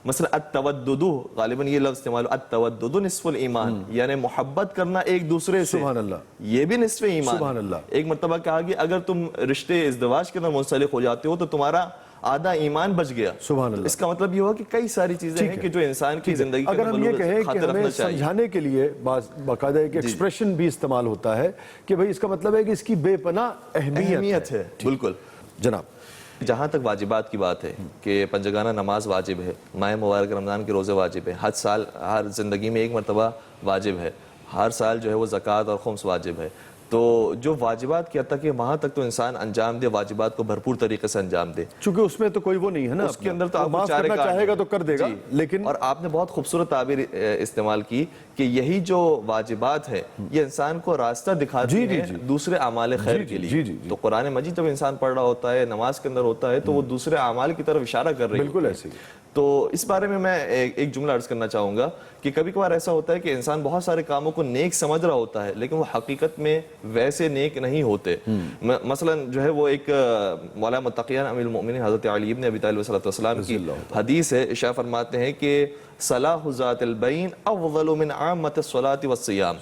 مثلا التودد غالباً یہ لفظ استعمال التودد نصف الایمان یعنی محبت کرنا ایک دوسرے سے سبحان اللہ یہ بھی نصف ایمان. سبحان اللہ. ایک مرتبہ کہا گیا اگر تم رشتے ازدواج کے اندر منسلک ہو جاتے ہو تو تمہارا آدھا ایمان بچ گیا. سبحان اللہ. اس کا مطلب یہ ہوا کہ کئی ساری چیزیں ہیں کہ جو انسان کی زندگی اگر ہم یہ کہیں کہ ہمیں سمجھانے کے لیے باقاعدہ ایک ایکسپریشن بھی استعمال ہوتا ہے کہ بھئی اس کا مطلب ہے کہ اس کی بے پناہ اہمیت ہے. بالکل جناب. جہاں تک واجبات کی بات ہے کہ پنجگانہ نماز واجب ہے, ماہ مبارک رمضان کے روزے واجب ہے, حج سال ہر زندگی میں ایک مرتبہ واجب ہے, ہر سال جو ہے وہ زکوٰۃ اور خمس واجب ہے. تو جو واجبات کی حد تک ہے وہاں تک تو انسان انجام دے, واجبات کو بھرپور طریقے سے انجام دے. چونکہ اس میں تو کوئی وہ نہیں ہے نا, اس کے اندر تو آپ معاف کرنا چاہے گا تو کر دے گا. لیکن اور آپ نے بہت خوبصورت تعبیر استعمال کی کہ یہی جو واجبات ہے یہ انسان کو راستہ دکھاتی ہیں دوسرے اعمال خیر کے لیے. تو قرآن مجید جب انسان پڑھ رہا ہوتا ہے, نماز کے اندر ہوتا ہے, تو وہ دوسرے اعمال کی طرف اشارہ کر رہی ہے. بالکل ایسے ہی. تو اس بارے میں ایک جملہ عرض کرنا چاہوں گا کہ کبھی کبھار ایسا ہوتا ہے کہ انسان بہت سارے کاموں کو نیک سمجھ رہا ہوتا ہے لیکن وہ حقیقت میں ویسے نیک نہیں ہوتے. مثلا جو ہے وہ ایک مولا متقیان امیر المؤمنین حضرت علی بن ابی طالب علیہ السلام کی حدیث ہے. ارشاد فرماتے ہیں کہ صلاح ذات البین افضل من عامۃ الصلاۃ والصیام,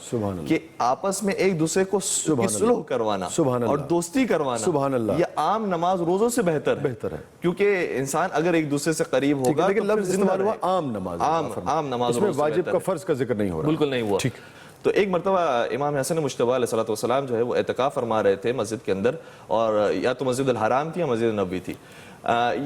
کہ آپس میں ایک دوسرے کو صلح کروانا اور دوستی کروانا یہ عام نماز روزوں سے بہتر ہے. کیونکہ انسان اگر ایک دوسرے سے قریب ہوگا, لیکن لفظ استعمال ہوا عام نماز, عام نماز, اس میں واجب کا فرض کا ذکر نہیں ہو رہا. بالکل نہیں ہوا. تو ایک مرتبہ امام حسن مجتبیٰ علیہ السلام جو ہے وہ اعتکاف فرما رہے تھے مسجد کے اندر, اور یا تو مسجد الحرام تھی یا مسجد نبوی تھی.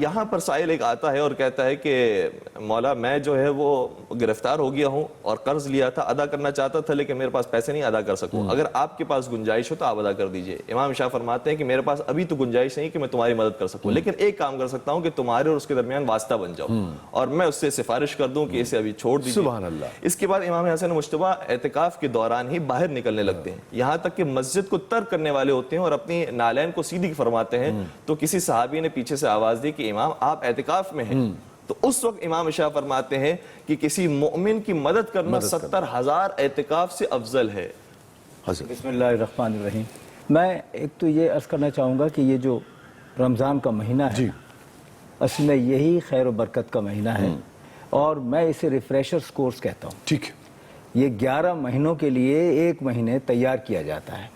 یہاں پر سائل ایک آتا ہے اور کہتا ہے کہ مولا میں جو ہے وہ گرفتار ہو گیا ہوں اور قرض لیا تھا، ادا کرنا چاہتا تھا لیکن میرے پاس پیسے نہیں ادا کر سکوں، اگر آپ کے پاس گنجائش ہو تو آپ ادا کر دیجئے۔ امام شاہ فرماتے ہیں کہ میرے پاس ابھی تو گنجائش نہیں کہ میں تمہاری مدد کر سکوں، لیکن ایک کام کر سکتا ہوں کہ تمہارے اور اس کے درمیان واسطہ بن جاؤ اور میں اس سے سفارش کر دوں کہ اسے ابھی چھوڑ دیجئے۔ سبحان اللہ۔ اس کے بعد امام حسن مجتبیٰ اعتکاف کے دوران ہی باہر نکلنے لگتے ہیں، یہاں تک کہ مسجد کو ترک کرنے والے ہوتے ہیں اور اپنی نالین کو سیدھی فرماتے ہیں، تو کسی صحابی نے پیچھے سے آواز دی کہ امام آپ اعتکاف میں ہیں، تو اس وقت امام شاہ فرماتے ہیں کہ کسی مومن کی مدد کرنا 70,000 اعتکاف سے افضل ہے۔ بسم اللہ الرحمن الرحیم۔ میں ایک تو یہ عرض کرنا چاہوں گا کہ یہ جو رمضان کا مہینہ ہے اصل میں یہی خیر و برکت کا مہینہ ہے، اور میں اسے ریفریشرز کورس کہتا ہوں۔ ٹھیک ہے، یہ 11 مہینوں کے لیے 1 مہینے تیار کیا جاتا ہے،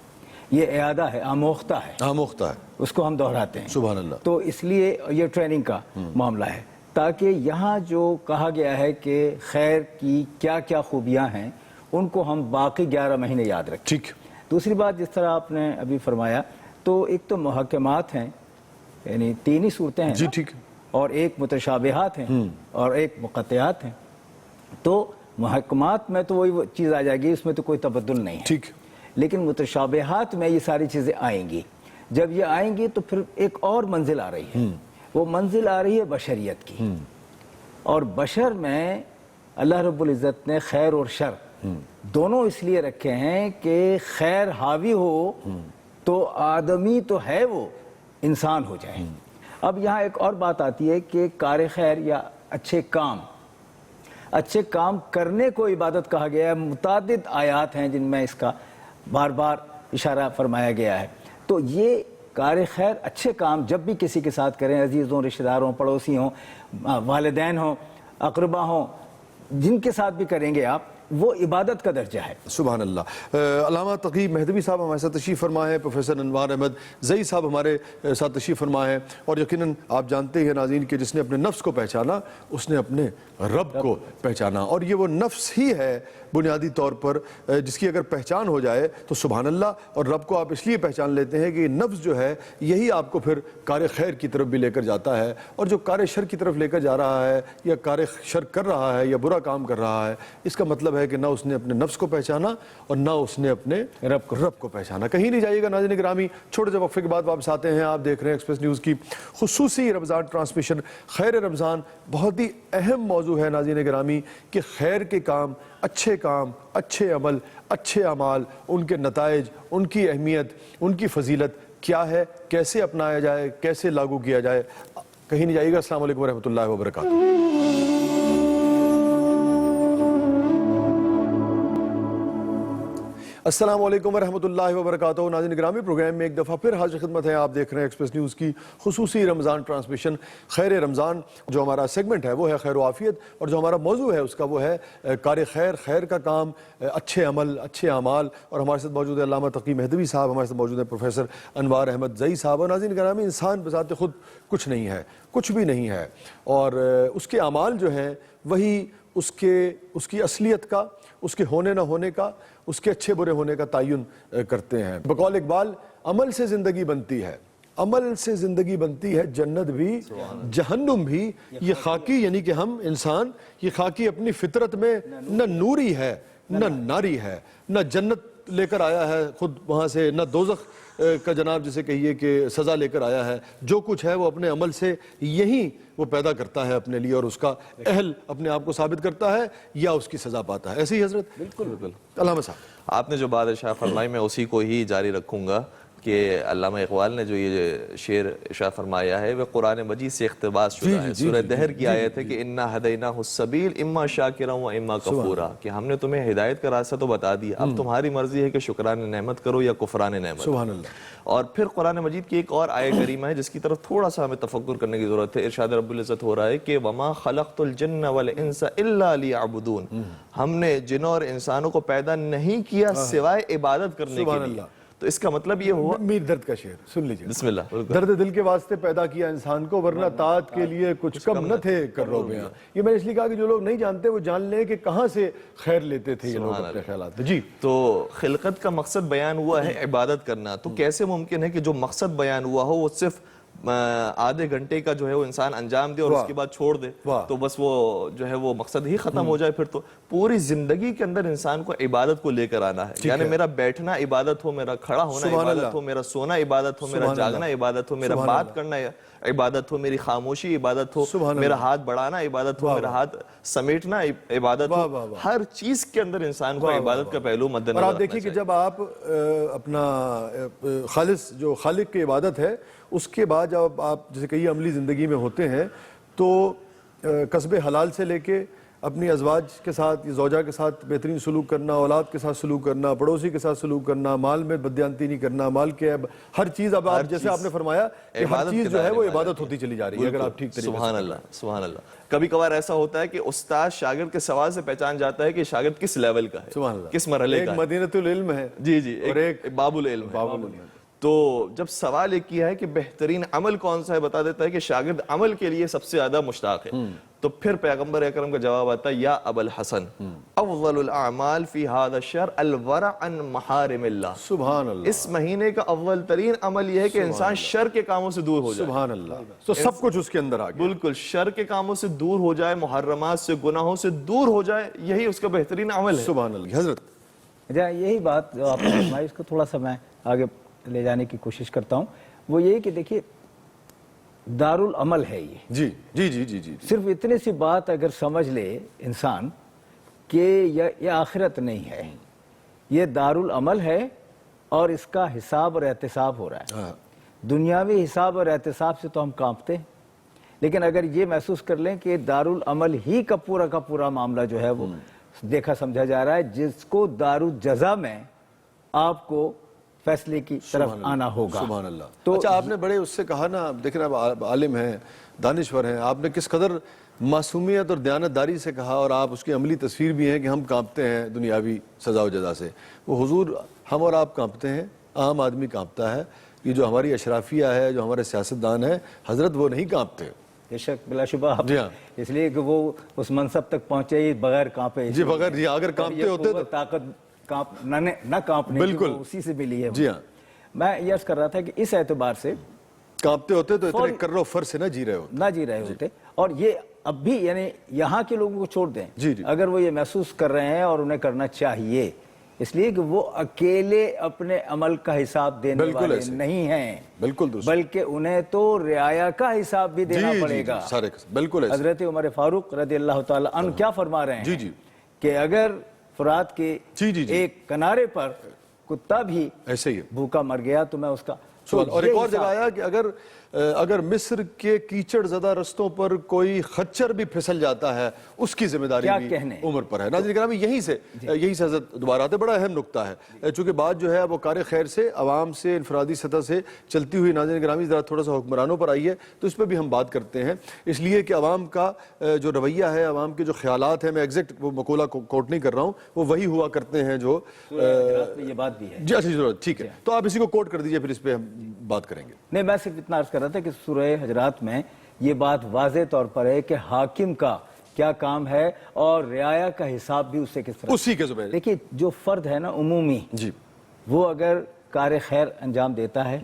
یہ اعادہ ہے، آموختہ ہے، آموختہ ہے، اس کو ہم دہراتے ہیں۔ سبحان اللہ۔ تو اس لیے یہ ٹریننگ کا معاملہ ہے، تاکہ یہاں جو کہا گیا ہے کہ خیر کی کیا کیا خوبیاں ہیں ان کو ہم باقی 11 مہینے یاد رکھیں۔ ٹھیک۔ دوسری بات جس طرح آپ نے ابھی فرمایا، تو ایک تو محکمات ہیں، یعنی 3 ہی صورتیں ہیں، جی ٹھیک، اور ایک متشابہات ہیں اور ایک مقطعات ہیں۔ تو محکمات میں تو وہی چیز آ جائے گی، اس میں تو کوئی تبدل نہیں ہے، ٹھیک، لیکن متشابہات میں یہ ساری چیزیں آئیں گی۔ جب یہ آئیں گی تو پھر ایک اور منزل آ رہی ہے، وہ منزل آ رہی ہے بشریت کی، اور بشر میں اللہ رب العزت نے خیر اور شر دونوں اس لیے رکھے ہیں کہ خیر حاوی ہو تو آدمی تو ہے وہ انسان ہو جائے۔ اب یہاں ایک اور بات آتی ہے کہ کار خیر یا اچھے کام کرنے کو عبادت کہا گیا ہے۔ متعدد آیات ہیں جن میں اس کا بار بار اشارہ فرمایا گیا ہے۔ تو یہ کار خیر، اچھے کام جب بھی کسی کے ساتھ کریں، عزیز ہوں، رشتہ دار ہوں، پڑوسی ہوں، والدین ہوں، اقربا ہوں، جن کے ساتھ بھی کریں گے آپ، وہ عبادت کا درجہ ہے۔ سبحان اللہ۔ علامہ تقی مہدوی صاحب ہمارے ساتھ تشریف فرما ہے، پروفیسر انوار احمد زئی صاحب ہمارے ساتھ تشریف فرما ہے، اور یقیناً آپ جانتے ہیں ناظرین کہ جس نے اپنے نفس کو پہچانا اس نے اپنے رب کو پہچانا، اور یہ وہ نفس ہی ہے بنیادی طور پر جس کی اگر پہچان ہو جائے تو سبحان اللہ، اور رب کو آپ اس لیے پہچان لیتے ہیں کہ یہ نفس جو ہے یہی آپ کو پھر کار خیر کی طرف بھی لے کر جاتا ہے، اور جو کار شر کی طرف لے کر جا رہا ہے یا کار شر کر رہا ہے یا برا کام کر رہا ہے، اس کا مطلب ہے کہ نہ اس نے اپنے نفس کو پہچانا اور نہ اس نے اپنے رب کو پہچانا۔ کہیں نہیں جائیے گا ناظرین گرامی، چھوٹے سے وقفے کے بعد واپس آتے ہیں۔ آپ دیکھ رہے ہیں ایکسپریس نیوز کی خصوصی رمضان ٹرانسمیشن خیر رمضان۔ بہت ہی اہم موضوع ہے ناظرین گرامی کہ خیر کے کام، اچھے عمل، اچھے اعمال، ان کے نتائج، ان کی اہمیت، ان کی فضیلت کیا ہے، کیسے اپنایا جائے، کیسے لاگو کیا جائے۔ کہیں نہیں جائیے گا۔ السلام علیکم ورحمۃ اللہ وبرکاتہ۔ السلام علیکم ورحمۃ اللہ وبرکاتہ۔ ناظرین گرامی، پروگرام میں ایک دفعہ پھر حاضر خدمت ہے۔ آپ دیکھ رہے ہیں ایکسپریس نیوز کی خصوصی رمضان ٹرانسمیشن خیر رمضان۔ جو ہمارا سیگمنٹ ہے وہ ہے خیر و عافیت، اور جو ہمارا موضوع ہے اس کا وہ ہے کار خیر، خیر کا کام، اچھے عمل، اچھے اعمال۔ اور ہمارے ساتھ موجود ہے علامہ تقی مہدوی صاحب، ہمارے ساتھ موجود ہے پروفیسر انوار احمد زئی صاحب۔ اور ناظرین گرامی، انسان بذات خود کچھ نہیں ہے، کچھ بھی نہیں ہے، اور اس کے اعمال جو ہیں وہی اس کی اصلیت کا، اس کے ہونے نہ ہونے کا، اس کے اچھے برے ہونے کا تعین کرتے ہیں۔ بقول اقبال، عمل سے زندگی بنتی ہے، عمل سے زندگی بنتی ہے، جنت بھی جہنم بھی، یہ خاکی یعنی کہ ہم انسان، یہ خاکی اپنی فطرت میں نہ نوری ہے نہ ناری ہے، نہ جنت لے کر آیا ہے خود وہاں سے، نہ دوزخ کا جناب جسے کہیے کہ سزا لے کر آیا ہے۔ جو کچھ ہے وہ اپنے عمل سے یہی وہ پیدا کرتا ہے اپنے لیے، اور اس کا اہل اپنے آپ کو ثابت کرتا ہے یا اس کی سزا پاتا ہے۔ ایسے ہی حضرت؟ بالکل۔ علامہ صاحب، آپ نے جو بات ارشاد فرمائی میں اسی کو ہی جاری رکھوں گا کہ علامہ اقبال نے جو یہ شعر ارشاد فرمایا ہے وہ قرآن مجید سے اقتباس شدہ ہے۔ سورہ دہر کی آیت ہے کہ انا ہدیناہ السبیل اما شاکرا و اما کفورا، کہ ہم نے تمہیں ہدایت کا راستہ تو بتا دیا، اب تمہاری مرضی ہے کہ شکران نعمت کرو یا کفران نعمت۔ سبحان اللہ۔ اور پھر قرآن مجید کی ایک اور آیت کریمہ ہے جس کی طرف تھوڑا سا ہمیں تفکر کرنے کی ضرورت ہے۔ ارشاد رب العزت ہو رہا ہے کہ وما خلقت الجن والانس الا لیعبدون، ہم نے جنوں اور انسانوں کو پیدا نہیں کیا سوائے عبادت کرنے کے لیے۔ تو اس کا مطلب یہ ہوا، میر درد کا شعر سن لیجیے۔ بسم اللہ۔ درد دل کے واسطے پیدا کیا انسان کو، ورنہ طاعت کے لیے کچھ کم نہ تھے کرو بیاں۔ یہ میں نے اس لیے کہا کہ جو لوگ نہیں جانتے وہ جان لیں کہ کہاں سے خیر لیتے تھے یہ لوگ اپنے خیالات۔ جی، تو خلقت کا مقصد بیان ہوا ہے عبادت کرنا، تو کیسے ممکن ہے کہ جو مقصد بیان ہوا ہو وہ صرف آدھے گھنٹے کا جو ہے وہ انسان انجام دے اور اس کے بعد چھوڑ دے تو بس وہ جو ہے وہ مقصد ہی ختم ہو جائے. پھر تو پوری زندگی کے اندر انسان کو عبادت کو لے کر آنا ہے. یعنی میرا بیٹھنا عبادت ہو, میرا کھڑا ہونا عبادت ہو, میرا سونا عبادت ہو, میرا جاگنا عبادت ہو, میرا بات کرنا عبادت ہو, میری خاموشی عبادت ہو, میرا ہاتھ بڑھانا عبادت ہو, میرا ہاتھ سمیٹنا عبادت ہو. ہر چیز کے اندر انسان کو عبادت کا پہلو مد نظر. اور آپ دیکھیے کہ جب آپ اپنا خالص جو خالق کی عبادت ہے اس کے بعد جب آپ جیسے کئی عملی زندگی میں ہوتے ہیں تو کسب حلال سے لے کے اپنی ازواج کے ساتھ, زوجہ کے ساتھ بہترین سلوک کرنا, اولاد کے ساتھ سلوک کرنا, پڑوسی کے ساتھ سلوک کرنا, مال میں بددیانتی نہیں کرنا, مال کے ہر چیز, اب آپ جیسے آپ نے فرمایا کہ ہر چیز جو ہے وہ عبادت ہوتی چلی جا رہی ہے اگر آپ ٹھیک طریقے سے. سبحان اللہ, سبحان اللہ. کبھی کبھار ایسا ہوتا ہے کہ استاد شاگرد کے سوال سے پہچان جاتا ہے کہ شاگرد کس لیول کا ہے, سبحان اللہ, کس مرحلے کا ہے. ایک مدینۃ العلم ہے جی, اور ایک باب العلم ہے. تو جب سوال ایک کیا ہے کہ بہترین عمل کون سا ہے, بتا دیتا ہے کہ شاگرد عمل کے لیے سب سے زیادہ مشتاق ہے. تو پھر پیغمبر اکرم کا جواب آتا ہے یا ابا الحسن افضل الاعمال فی هذا الشهر الورع عن محارم اللہ. سبحان اللہ. اس مہینے کا اول ترین عمل یہ ہے کہ انسان شر کے کاموں سے دور ہو جائے. سبحان اللہ. تو سب کچھ اس کے اندر آ گیا. بالکل شر کے کاموں سے دور ہو جائے, محرمات سے, گناہوں سے دور ہو جائے, یہی اس کا بہترین عمل ہے. سبحان اللہ. حضرت یہی بات جو آپ نے فرمائی اس کو تھوڑا سا میں آگے لے جانے کی کوشش کرتا ہوں. وہ یہ کہ دیکھیے دارالعمل ہے یہ. جی جی جی جی جی. صرف اتنی سی بات اگر سمجھ لے انسان کہ یہ آخرت نہیں ہے, یہ دارالعمل ہے اور اس کا حساب اور احتساب ہو رہا ہے. دنیاوی حساب اور احتساب سے تو ہم کانپتے ہیں, لیکن اگر یہ محسوس کر لیں کہ دارالعمل ہی کا پورا معاملہ جو ہے وہ دیکھا سمجھا جا رہا ہے, جس کو دارالجزا میں آپ کو فیصلے کی طرف آنا ہوگا. سبحان اللہ. تو اچھا آپ نے بڑے اس سے کہا نا, دیکھیں آپ عالم ہیں, دانشور ہیں, آپ نے کس قدر معصومیت اور دیانتداری سے کہا, اور آپ اس کی عملی تصویر بھی ہیں کہ ہم کانپتے ہیں دنیاوی سزا و جزا سے. وہ حضور ہم اور آپ کانپتے ہیں, عام آدمی کانپتا ہے. یہ جو ہماری اشرافیہ ہے, جو ہمارے سیاستدان ہیں, حضرت وہ نہیں کانپتے. بے شک بلا شبہ, اس لیے کہ وہ اس منصب تک پہنچے ہی بغیر کانپے. جی بغیر, جی اگر کانپتے ہوتے تو طاقت نہ کانپنے بالکل اسی سے ملی ہے. جی ہاں, میں یہ عرض کر رہا تھا کہ اس اعتبار سے کانپتے ہوتے تو اتنے کر و فر سے نہ جی رہے ہوتے. اور یہ اب بھی یعنی یہاں کے لوگوں کو چھوڑ دیں, اگر وہ یہ محسوس کر رہے ہیں اور انہیں کرنا چاہیے, اس لیے کہ وہ اکیلے اپنے عمل کا حساب دینے والے نہیں ہیں, بالکل دوسرے, بلکہ انہیں تو رعایا کا حساب بھی دینا پڑے گا. بالکل. حضرت عمر فاروق رضی اللہ تعالی عنہ کیا فرما رہے ہیں کہ اگر فرات کے ایک کنارے پر کتا بھی ایسے ہی بھوکا مر گیا تو میں اس کا. اور ایک اور جگہ آیا کہ اگر مصر کے کیچڑ زدہ رستوں پر کوئی خچر بھی پھسل جاتا ہے اس کی ذمہ داری بھی عمر پر ہے. ناظرین کرام, یہیں سے حضرت دوبارہ آتے, بڑا اہم نقطہ ہے, چونکہ بات جو ہے وہ کار خیر سے, عوام سے, انفرادی سطح سے چلتی ہوئی ناظرین گرامی ذرا تھوڑا سا حکمرانوں پر آئی ہے, تو اس پہ بھی ہم بات کرتے ہیں. اس لیے کہ عوام کا جو رویہ ہے, عوام کے جو خیالات ہیں, میں ایگزیکٹ وہ مقولہ کوٹ نہیں کر رہا ہوں, وہ وہی ہوا کرتے ہیں جو یہ بات بھی ہے. جی اچھی ضرورت, ٹھیک ہے, تو آپ اسی کو کوٹ کر دیجئے, پھر اس پہ ہم بات کریں گے. نہیں, میں صرف اتنا عرض کر رہا تھا کہ سورہ حجرات میں یہ بات واضح طور پر ہے کہ حاکم کا کیا کام ہے اور رعایا کا حساب بھی اسے کس طرح. اسی کے ذمہ. دیکھیے جو فرد ہے نا عمومی, وہ اگر کار خیر انجام دیتا ہے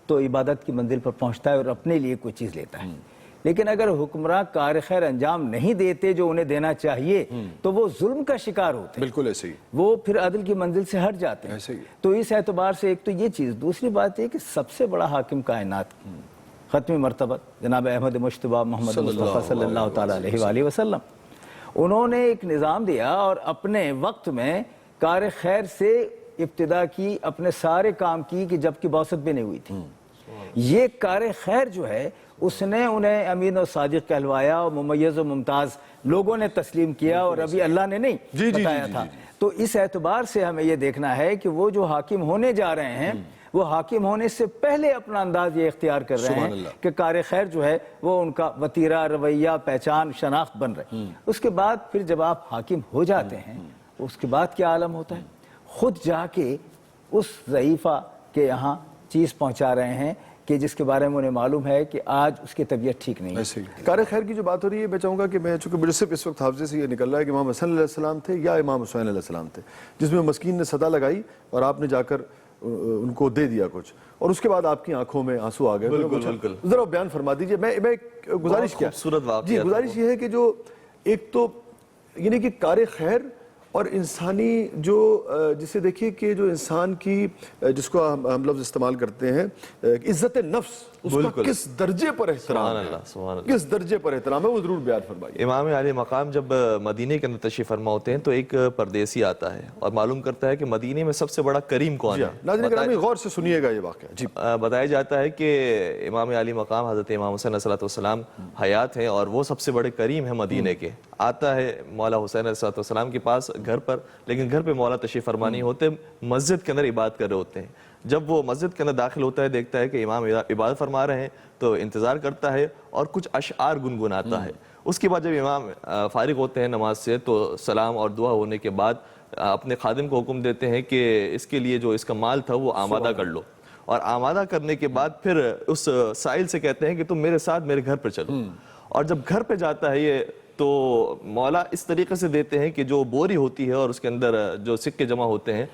تو عبادت کی منزل پر پہنچتا ہے اور اپنے لیے کوئی چیز لیتا ہے. لیکن اگر حکمراں کار خیر انجام نہیں دیتے جو انہیں دینا چاہیے تو وہ ظلم کا شکار ہوتے ہیں. بالکل ایسے ہی, وہ پھر عدل کی منزل سے ہٹ جاتے ہیں. تو اس اعتبار سے ایک تو یہ چیز. دوسری بات یہ کہ سب سے بڑا حاکم کائنات, ختمی مرتبہ جناب احمد مجتبیٰ محمد مصطفیٰ صلی اللہ تعالیٰ علیہ وآلہ وسلم, انہوں نے ایک نظام دیا اور اپنے وقت میں کار خیر سے ابتدا کی, اپنے سارے کام کی کہ جب کی بعثت بھی نہیں ہوئی تھی. یہ کار خیر جو ہے اس نے انہیں امین و صادق کہلوایا اور ممیز و ممتاز لوگوں نے تسلیم کیا, اور ابھی اللہ نے نہیں بتایا تھا. تو اس اعتبار سے ہمیں یہ دیکھنا ہے کہ وہ جو حاکم ہونے جا رہے ہیں وہ حاکم ہونے سے پہلے اپنا انداز یہ اختیار کر رہے ہیں کہ کار خیر جو ہے وہ ان کا وتیرہ, رویہ, پہچان, شناخت بن رہے ہیں. اس کے بعد پھر جب آپ حاکم ہو جاتے ہیں اس کے بعد کیا عالم ہوتا ہے, خود جا کے اس ضعیفہ کے یہاں چیز پہنچا رہے ہیں کہ جس کے بارے میں انہیں معلوم ہے کہ آج اس کی طبیعت ٹھیک نہیں ہے. کار خیر کی جو بات ہو رہی ہے, میں چاہوں گا کہ میں چونکہ صرف اس وقت حافظے سے یہ نکل رہا ہے کہ امام حسن علیہ السلام تھے یا امام حسین علیہ السلام تھے, جس میں مسکین نے صدا لگائی اور آپ نے جا کر ان کو دے دیا کچھ اور اس کے بعد آپ کی آنکھوں میں آنسو آ گئے. بالکل. ذرا بیان فرما دیجئے. میں گزارش کیا خوبصورت واقعہ. جی گزارش یہ ہے کہ جو ایک تو یعنی کہ کار خیر اور انسانی جو جسے دیکھیے کہ جو انسان کی جس کو ہم لفظ استعمال کرتے ہیں عزت نفس اس کا کس درجے پر احترام ہے, کس درجے پر احترام ہے, وہ ضرور بیان فرمائیے. امام علی مقام جب مدینے کے اندر تشریف فرما ہوتے ہیں تو ایک پردیسی آتا ہے اور معلوم کرتا ہے کہ مدینے میں سب سے بڑا کریم کون ہے. ناظرین گرامی غور سے سنیے گا یہ واقعہ. جی بتایا جاتا ہے کہ امام علی مقام حضرت امام حسین علیہ السلام حیات ہیں اور وہ سب سے بڑے کریم ہیں مدینے کے. آتا ہے مولا حسین علیہ السلام کے پاس گھر پر, لیکن گھر پہ مولا تشریف فرما نہیں ہوتے, مسجد کے اندر عبادت کر رہے ہوتے ہیں. جب وہ مسجد کے اندر داخل ہوتا ہے دیکھتا ہے کہ امام عبادت فرما رہے ہیں تو انتظار کرتا ہے اور کچھ اشعار گنگناتا ہے. اس کے بعد جب امام فارغ ہوتے ہیں نماز سے تو سلام اور دعا ہونے کے بعد اپنے خادم کو حکم دیتے ہیں کہ اس کے لیے جو اس کا مال تھا وہ آمادہ کر لو, اور آمادہ کرنے کے بعد پھر اس سائل سے کہتے ہیں کہ تم میرے ساتھ میرے گھر پر چلو. اور جب گھر پہ جاتا ہے یہ تو مولا اس طریقے سے دیتے ہیں کہ جو بوری ہوتی ہے اور اس کے اندر جو سکے جمع ہوتے ہیں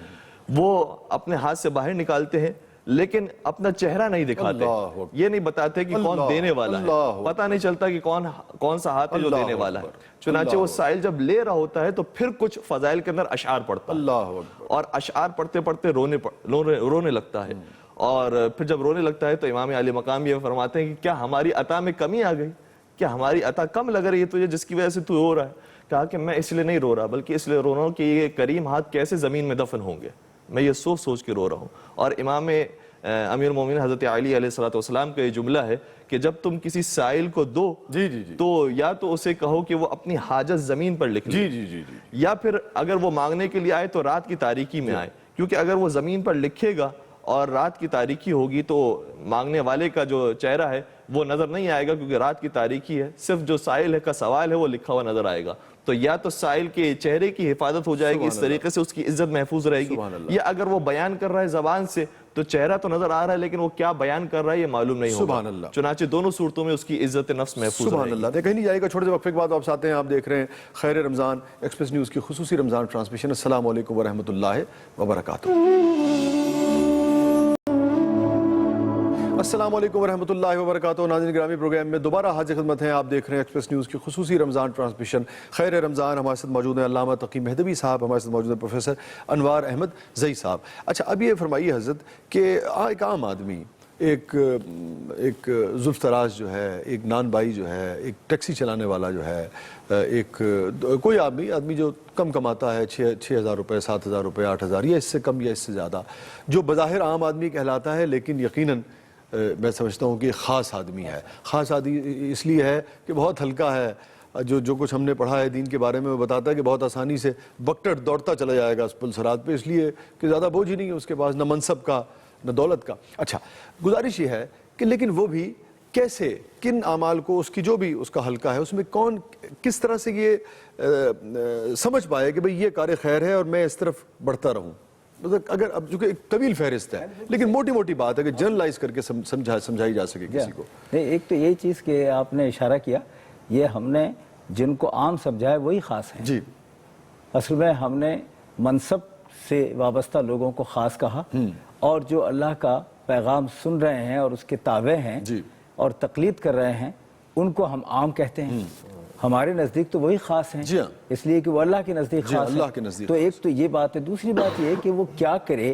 وہ اپنے ہاتھ سے باہر نکالتے ہیں, لیکن اپنا چہرہ نہیں دکھاتے. یہ نہیں بتاتے کہ کون دینے والا ہے, پتہ نہیں چلتا کہ کون سا ہاتھ ہے جو دینے والا ہے. چنانچہ وہ سائل جب لے رہا ہوتا ہے تو پھر کچھ فضائل کے اندر اشعار پڑھتا ہے اور اشعار پڑھتے پڑھتے رونے لگتا ہے. اور پھر جب رونے لگتا ہے تو امام علی مقام یہ فرماتے ہیں کہ کیا ہماری عطا میں کمی آ گئی, کیا ہماری عطا کم لگ رہی ہے تجھے جس کی وجہ سے تو رو رہا ہے. کہا کہ میں اس لیے نہیں رو رہا بلکہ اس لیے رو رہا ہوں کہ یہ کریم ہاتھ کیسے زمین میں دفن ہوں گے, میں یہ سوچ کے رو رہا ہوں. اور امام امیر المومنین حضرت علی علیہ السلام کا یہ جملہ ہے کہ جب تم کسی سائل کو دو تو یا تو اسے کہو کہ وہ اپنی حاجت زمین پر لکھ لے, یا پھر اگر وہ مانگنے کے لیے آئے تو رات کی تاریکی میں آئے, کیونکہ اگر وہ زمین پر لکھے گا اور رات کی تاریکی ہوگی تو مانگنے والے کا جو چہرہ ہے وہ نظر نہیں آئے گا, کیونکہ رات کی تاریکی ہے, صرف جو سائل کا سوال ہے وہ لکھا ہوا نظر آئے گا. تو یا تو سائل کے چہرے کی حفاظت ہو جائے گی, اس طریقے سے اس کی عزت محفوظ رہے گی, یا اگر وہ بیان کر رہا ہے زبان سے تو چہرہ تو نظر آ رہا ہے لیکن وہ کیا بیان کر رہا ہے یہ معلوم نہیں ہوگا. چنانچہ دونوں صورتوں میں اس کی عزت نفس محفوظ رہے گی. دیکھیں نہیں جائے گا. چھوٹے سے وقفے کے بعد واپس آتے ہیں. آپ دیکھ رہے ہیں خیر رمضان ایکسپریس نیوز کی خصوصی رمضان ٹرانسمیشن. السلام علیکم ورحمۃ اللہ وبرکاتہ. السلام علیکم ورحمۃ اللہ وبرکاتہ. ناظرین گرامی پروگرام میں دوبارہ حاضر خدمت ہیں. آپ دیکھ رہے ہیں ایکسپریس نیوز کی خصوصی رمضان ٹرانسمیشن خیر رمضان. ہمارے ساتھ موجود ہیں علامہ تقی مہدوی صاحب, ہمارے ساتھ موجود ہیں پروفیسر انوار احمد زئی صاحب. اچھا اب یہ فرمائیے حضرت کہ ایک عام آدمی, ایک زلف تراش جو ہے, ایک نان بائی جو ہے, ایک ٹیکسی چلانے والا جو ہے, ایک کوئی آدمی جو کم کماتا ہے 6,000 روپے, 7,000 روپے, 8,000 یا اس سے کم یا اس سے زیادہ, جو بظاہر عام آدمی کہلاتا ہے لیکن یقیناً میں سمجھتا ہوں کہ خاص آدمی ہے. خاص آدمی اس لیے ہے کہ بہت ہلکا ہے. جو کچھ ہم نے پڑھا ہے دین کے بارے میں وہ بتاتا ہے کہ بہت آسانی سے بکٹر دوڑتا چلا جائے گا اس پل صراط پہ, اس لیے کہ زیادہ بوجھ ہی نہیں ہے اس کے پاس, نہ منصب کا نہ دولت کا. اچھا گزارش یہ ہے کہ لیکن وہ بھی کیسے, کن اعمال کو اس کی جو بھی اس کا حلقہ ہے اس میں کون کس طرح سے یہ سمجھ پائے کہ بھئی یہ کار خیر ہے اور میں اس طرف بڑھتا رہوں. اگر اب چونکہ ایک طویل فہرست ہے لیکن موٹی موٹی بات ہے کہ جنرلائز کر کے سمجھائی جا سکے کسی کو. نہیں, ایک تو یہ چیز کہ آپ نے اشارہ کیا, یہ ہم نے جن کو عام سمجھا ہے وہی خاص ہیں. جی اصل میں ہم نے منصب سے وابستہ لوگوں کو خاص کہا, اور جو اللہ کا پیغام سن رہے ہیں اور اس کے تابع ہیں اور تقلید کر رہے ہیں ان کو ہم عام کہتے ہیں. ہمارے نزدیک تو وہی خاص ہیں, اس لیے کہ وہ اللہ کے نزدیک خاص ہیں. تو ایک تو یہ بات ہے. دوسری بات یہ کہ وہ کیا کرے.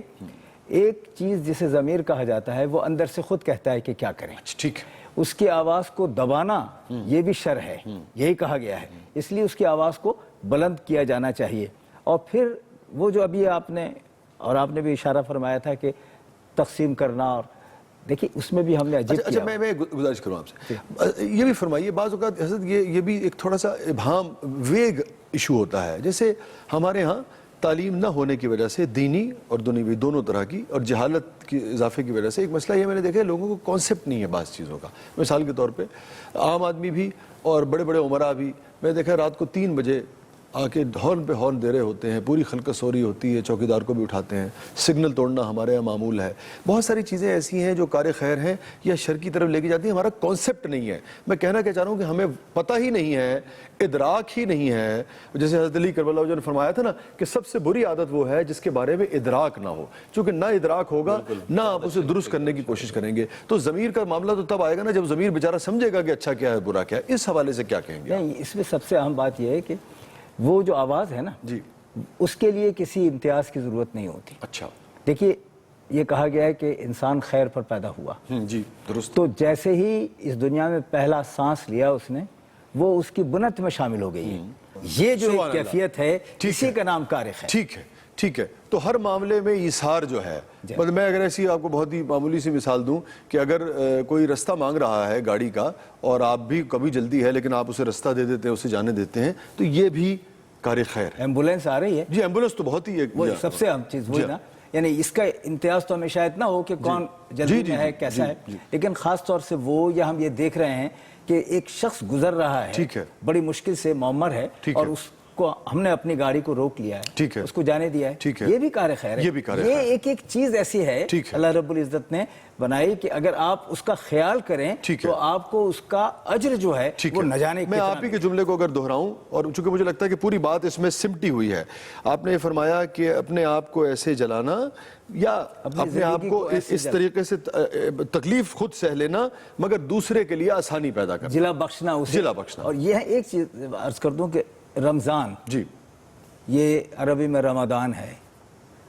ایک چیز جسے ضمیر کہا جاتا ہے وہ اندر سے خود کہتا ہے کہ کیا کریں. ٹھیک, اس کی آواز کو دبانا یہ بھی شر ہے, یہی کہا گیا ہے. اس لیے اس کی آواز کو بلند کیا جانا چاہیے. اور پھر وہ جو ابھی آپ نے بھی اشارہ فرمایا تھا کہ تقسیم کرنا, اور دیکھیے اس میں بھی ہم نے عجیب کیا. میں گزارش کروں آپ سے, یہ بھی فرمائیے بعض اوقات حضرت یہ بھی ایک تھوڑا سا ابہام ویگ ایشو ہوتا ہے. جیسے ہمارے ہاں تعلیم نہ ہونے کی وجہ سے دینی اور دنیوی دونوں طرح کی, اور جہالت کی اضافے کی وجہ سے ایک مسئلہ یہ میں نے دیکھا ہے لوگوں کو کانسیپٹ نہیں ہے بعض چیزوں کا. مثال کے طور پہ عام آدمی بھی اور بڑے بڑے عمراء بھی, میں نے دیکھا رات کو 3 بجے آ کے ہارن پہ ہارن دے رہے ہوتے ہیں, پوری خلقت سو رہی ہوتی ہے, چوکیدار کو بھی اٹھاتے ہیں, سگنل توڑنا ہمارے یہاں معمول ہے. بہت ساری چیزیں ایسی ہیں جو کار خیر ہیں یا شر کی طرف لے کے جاتی ہیں, ہمارا کانسیپٹ نہیں ہے. میں کہنا کیا چاہ رہا ہوں کہ ہمیں پتہ ہی نہیں ہے, ادراک ہی نہیں ہے. جیسے حضرت علی کرم اللہ وجہ نے فرمایا تھا نا کہ سب سے بری عادت وہ ہے جس کے بارے میں ادراک نہ ہو. چونکہ نہ ادراک ہوگا نہ آپ اسے درست کرنے کی کوشش کریں گے. تو ضمیر کا معاملہ تو تب آئے گا نا جب ضمیر بیچارہ سمجھے گا کہ اچھا کیا ہے برا کیا ہے. اس حوالے سے کیا کہیں گے؟ نہیں, اس میں سب سے اہم بات یہ ہے کہ وہ جو آواز ہے نا جی, اس کے لیے کسی امتیاز کی ضرورت نہیں ہوتی. اچھا, دیکھیے یہ کہا گیا ہے کہ انسان خیر پر پیدا ہوا, جی درست. تو جیسے ہی اس دنیا میں پہلا سانس لیا اس نے, وہ اس کی بنت میں شامل ہو گئی ہے. یہ جو ایک کیفیت ہے اسی کا نام کار خیر. ٹھیک ہے, ٹھیک ہے. تو ہر معاملے میں ایثار جو ہے, مطلب میں اگر ایسی آپ کو بہت ہی معمولی سی مثال دوں کہ اگر کوئی رستہ مانگ رہا ہے گاڑی کا اور آپ بھی کبھی جلدی ہے لیکن آپ اسے رستہ دے دیتے ہیں, اسے جانے دیتے ہیں, تو یہ بھی کار خیر ہے. ایمبولینس آ رہی ہے, جی ایمبولینس تو بہت ہی وہ سب سے اہم چیز وہی نا, یعنی اس کا امتیاز تو ہمیں شاید نہ ہو کہ کون جلدی میں ہے کیسا ہے, لیکن خاص طور سے وہ یا ہم یہ دیکھ رہے ہیں کہ ایک شخص گزر رہا ہے, بڑی مشکل سے معمر ہے, اور اس کو ہم نے اپنی گاڑی کو روک لیا ہے, اس کو جانے دیا ہے, یہ بھی کار خیر ہے. یہ ایک ایک چیز ایسی ہے اللہ رب العزت نے بنائی کہ اگر آپ اس کا خیال کریں تو آپ کو اس کا اجر جو ہے وہ نہ جانے. میں آپ ہی کے جملے کو اگر دہراؤں, اور چونکہ مجھے لگتا ہے کہ پوری بات اس میں سمٹی ہوئی ہے, آپ نے فرمایا کہ اپنے آپ کو ایسے جلانا یا اپنے آپ کو اس طریقے سے تکلیف خود سہ لینا مگر دوسرے کے لیے آسانی پیدا کرنا, جلا بخشنا اسے. جلا بخشنا. اور یہ ایک چیز عرض کر دوں کہ رمضان, جی یہ عربی میں رمضان ہے,